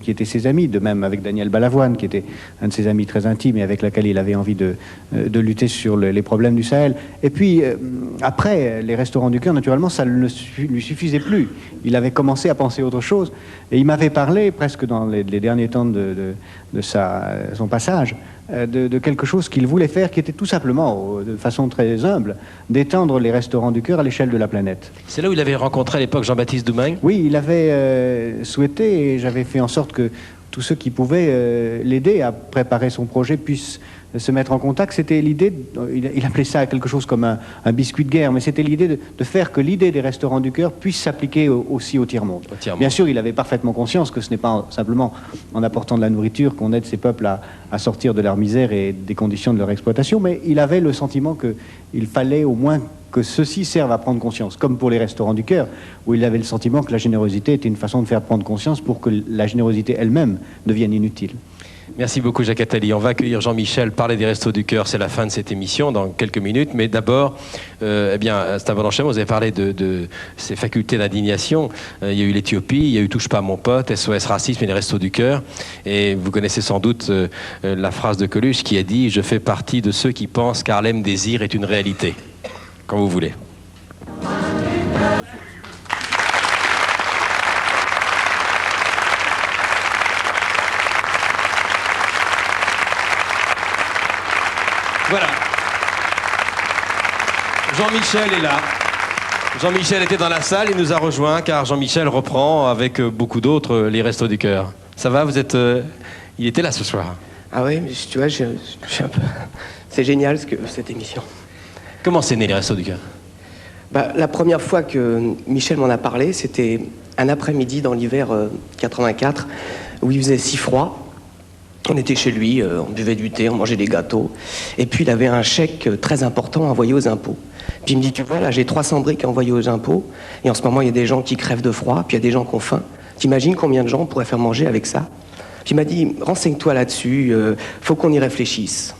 qui étaient ses amis, de même avec Daniel Balavoine, qui était un de ses amis très intimes et avec lequel il avait envie de lutter sur les problèmes du Sahel. Et puis, après, les Restaurants du Cœur, naturellement, ça ne lui suffisait plus. Il avait commencé à penser autre chose. Et il m'avait parlé, presque dans les derniers temps de son passage, de quelque chose qu'il voulait faire, qui était tout simplement, de façon très humble, d'étendre les Restaurants du Cœur à l'échelle de la planète. C'est là où il avait rencontré à l'époque Jean-Baptiste Doumain? Oui, il avait souhaité, et j'avais fait en sorte que tous ceux qui pouvaient l'aider à préparer son projet puissent se mettre en contact. C'était l'idée, il appelait ça quelque chose comme un biscuit de guerre, mais c'était l'idée de faire que l'idée des Restaurants du Cœur puisse s'appliquer aussi au tiers-monde. Bien sûr, il avait parfaitement conscience que ce n'est pas simplement en apportant de la nourriture qu'on aide ces peuples à sortir de leur misère et des conditions de leur exploitation, mais il avait le sentiment qu'il fallait au moins que ceux-ci servent à prendre conscience, comme pour les Restaurants du Cœur, où il avait le sentiment que la générosité était une façon de faire prendre conscience pour que la générosité elle-même devienne inutile. Merci beaucoup Jacques Attali. On va accueillir Jean-Michel, parler des Restos du Cœur, c'est la fin de cette émission dans quelques minutes, mais d'abord, Stéphane Blanchet, vous avez parlé de ces facultés d'indignation. Il y a eu l'Éthiopie, il y a eu Touche pas à mon pote, SOS Racisme et les Restos du Cœur, et vous connaissez sans doute la phrase de Coluche qui a dit « Je fais partie de ceux qui pensent qu'Harlem Désir est une réalité ». Quand vous voulez. Voilà. Jean-Michel est là. Jean-Michel était dans la salle, il nous a rejoints car Jean-Michel reprend avec beaucoup d'autres les Restos du Cœur. Ça va, vous êtes... Il était là ce soir. Ah oui, mais tu vois, je suis un peu... C'est génial cette émission. Comment c'est né les Restos du Cœur? La première fois que Michel m'en a parlé, c'était un après-midi dans l'hiver 84, où il faisait si froid. On était chez lui, on buvait du thé, on mangeait des gâteaux. Et puis il avait un chèque très important envoyé aux impôts. Puis il me dit, tu vois, là j'ai 300 briques à envoyer aux impôts, et en ce moment il y a des gens qui crèvent de froid, puis il y a des gens qui ont faim. T'imagines combien de gens on pourrait faire manger avec ça? Puis il m'a dit, renseigne-toi là-dessus, faut qu'on y réfléchisse.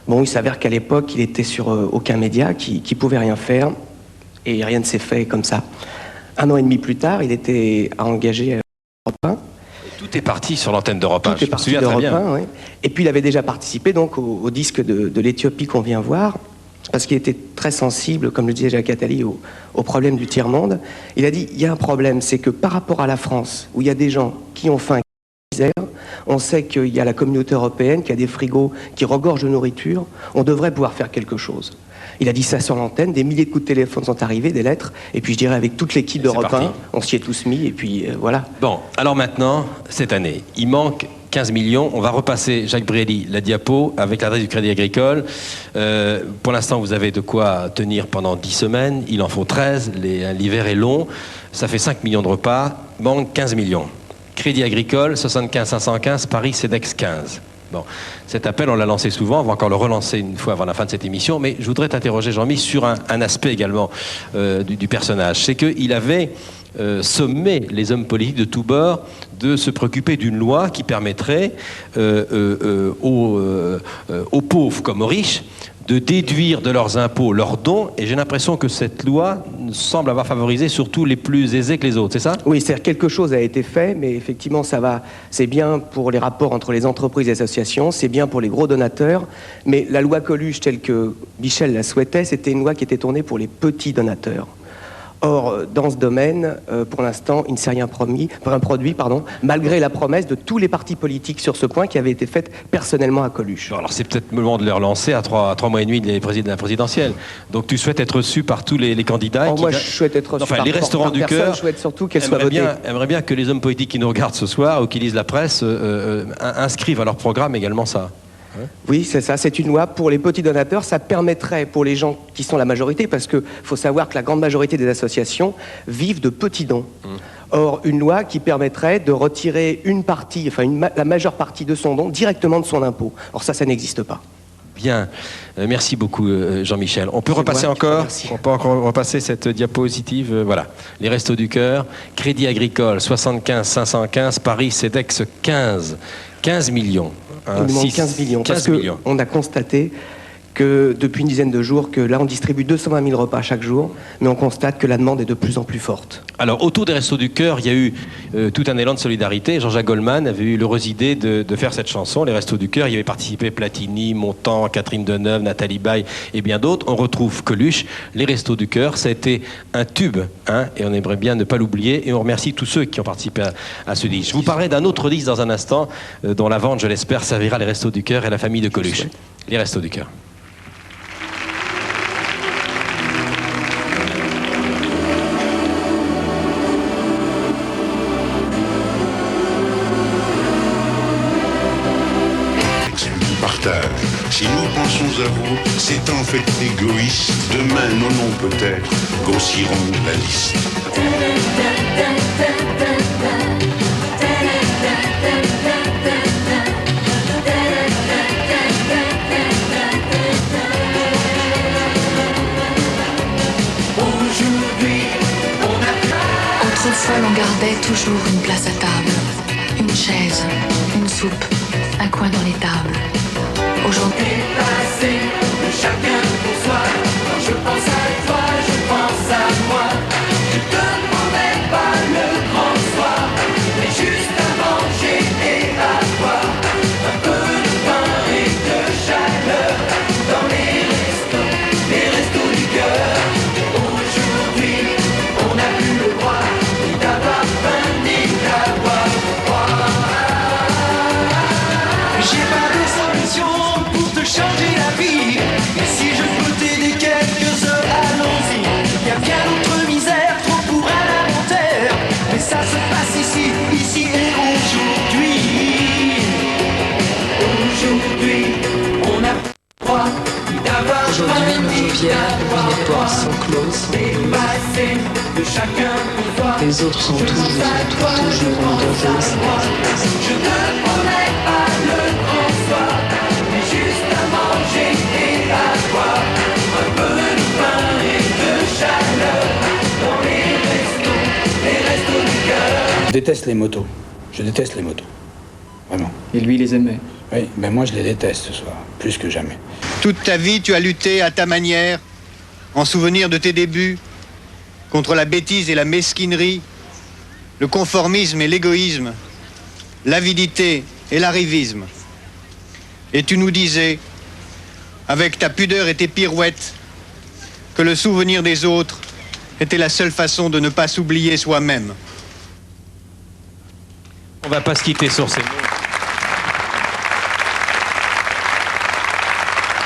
Bon, il s'avère qu'à l'époque, il était sur aucun média, qui pouvait rien faire, et rien ne s'est fait comme ça. 1 an et demi plus tard, il était engagé à Europe 1. Tout est parti sur l'antenne d'Europe 1, Tout est parti d'Europe 1, oui. Et puis il avait déjà participé donc au disque de l'Éthiopie qu'on vient voir, parce qu'il était très sensible, comme le disait Jacques Attali, au problème du tiers-monde. Il a dit, il y a un problème, c'est que par rapport à la France, où il y a des gens qui ont faim, on sait qu'il y a la communauté européenne, qui a des frigos qui regorgent de nourriture, on devrait pouvoir faire quelque chose. Il a dit ça sur l'antenne, des milliers de coups de téléphone sont arrivés, des lettres, et puis je dirais avec toute l'équipe d'Europe 1, on s'y est tous mis, et puis voilà. Bon, alors maintenant, cette année, il manque 15 millions, on va repasser, Jacques Brély, la diapo, avec l'adresse du Crédit Agricole. Pour l'instant, vous avez de quoi tenir pendant 10 semaines, il en faut 13, l'hiver est long, ça fait 5 millions de repas, manque 15 millions. Crédit Agricole, 75 515, Paris CEDEX 15. Bon, cet appel, on l'a lancé souvent, on va encore le relancer une fois avant la fin de cette émission, mais je voudrais t'interroger, Jean-Mi, sur un aspect également du personnage. C'est qu'il avait sommé les hommes politiques de tous bords de se préoccuper d'une loi qui permettrait aux pauvres comme aux riches de déduire de leurs impôts leurs dons, et j'ai l'impression que cette loi semble avoir favorisé surtout les plus aisés que les autres, c'est ça? Oui, c'est-à-dire quelque chose a été fait, mais effectivement, c'est bien pour les rapports entre les entreprises et les associations, c'est bien pour les gros donateurs, mais la loi Coluche, telle que Michel la souhaitait, c'était une loi qui était tournée pour les petits donateurs. Or, dans ce domaine, pour l'instant, il ne s'est rien produit, malgré la promesse de tous les partis politiques sur ce point qui avait été faite personnellement à Coluche. Bon, alors c'est peut-être le moment de les relancer à 3 mois et demi de la présidentielle. Donc tu souhaites être reçu par tous les candidats? Moi, je souhaite être reçu par les restaurants du cœur. Je souhaite surtout qu'elle soit votée. Aimerait bien que les hommes politiques qui nous regardent ce soir ou qui lisent la presse inscrivent à leur programme également ça. Oui, c'est ça, c'est une loi pour les petits donateurs. Ça permettrait pour les gens qui sont la majorité, parce qu'il faut savoir que la grande majorité des associations vivent de petits dons. Or, une loi qui permettrait de retirer une partie, la majeure partie de son don directement de son impôt. Or ça n'existe pas. Bien, merci beaucoup Jean-Michel. On peut repasser encore? On peut encore repasser cette diapositive. Voilà, les Restos du Cœur, Crédit Agricole 75 515, Paris CEDEX 15 millions. Il nous manque 15 millions. Parce qu'on a constaté que depuis une dizaine de jours, que là on distribue 220 000 repas chaque jour, mais on constate que la demande est de plus en plus forte. Alors autour des Restos du Cœur, il y a eu tout un élan de solidarité. Jean-Jacques Goldman avait eu l'heureuse idée de faire cette chanson, les Restos du Cœur. Il y avait participé Platini, Montand, Catherine Deneuve, Nathalie Baye et bien d'autres. On retrouve Coluche, les Restos du Cœur. Ça a été un tube, et on aimerait bien ne pas l'oublier. Et on remercie tous ceux qui ont participé à ce disque. Je vous parlerai d'un autre disque dans un instant, dont la vente, je l'espère, servira les Restos du Cœur et la famille de Coluche. Les Restos du Cœur. Si nous pensons à vous, c'est en fait égoïste. Demain, nos noms peut-être grossiront la liste. Autrefois, l'on gardait toujours une place à table, une chaise, une soupe, un coin dans les tables. Aujourd'hui, dépassé de chacun pour soi. Quand je pense à toi, je pense à moi. Je te demandais pas le grand soir, mais juste à manger et à boire. Un peu de pain et de chaleur dans les restos du cœur. Aujourd'hui, on n'a plus le droit ni d'avoir faim ni d'avoir froid. J'ai pas de solution pour te changer la vie. Mais si je peux t'aider quelques heures, allons-y. Y a bien d'autres misères, trop pour un inventaire. Mais ça se passe ici et aujourd'hui. Aujourd'hui, on a pas le droit ni d'avoir aujourd'hui, nos paupières, les portes sont closes. dépassé de chacun pour toi. Les autres sont toujours en danger. Je ne promets pas le grand soir, mais juste à manger et à boire. Un peu de pain et de chaleur dans les restos du cœur. Je déteste les motos. Je déteste les motos. Vraiment. Et lui, il les aimait. Oui, mais moi je les déteste ce soir, plus que jamais. Toute ta vie, tu as lutté à ta manière, en souvenir de tes débuts, contre la bêtise et la mesquinerie, le conformisme et l'égoïsme, l'avidité et l'arrivisme. Et tu nous disais, avec ta pudeur et tes pirouettes, que le souvenir des autres était la seule façon de ne pas s'oublier soi-même. On va pas se quitter sur ces mots.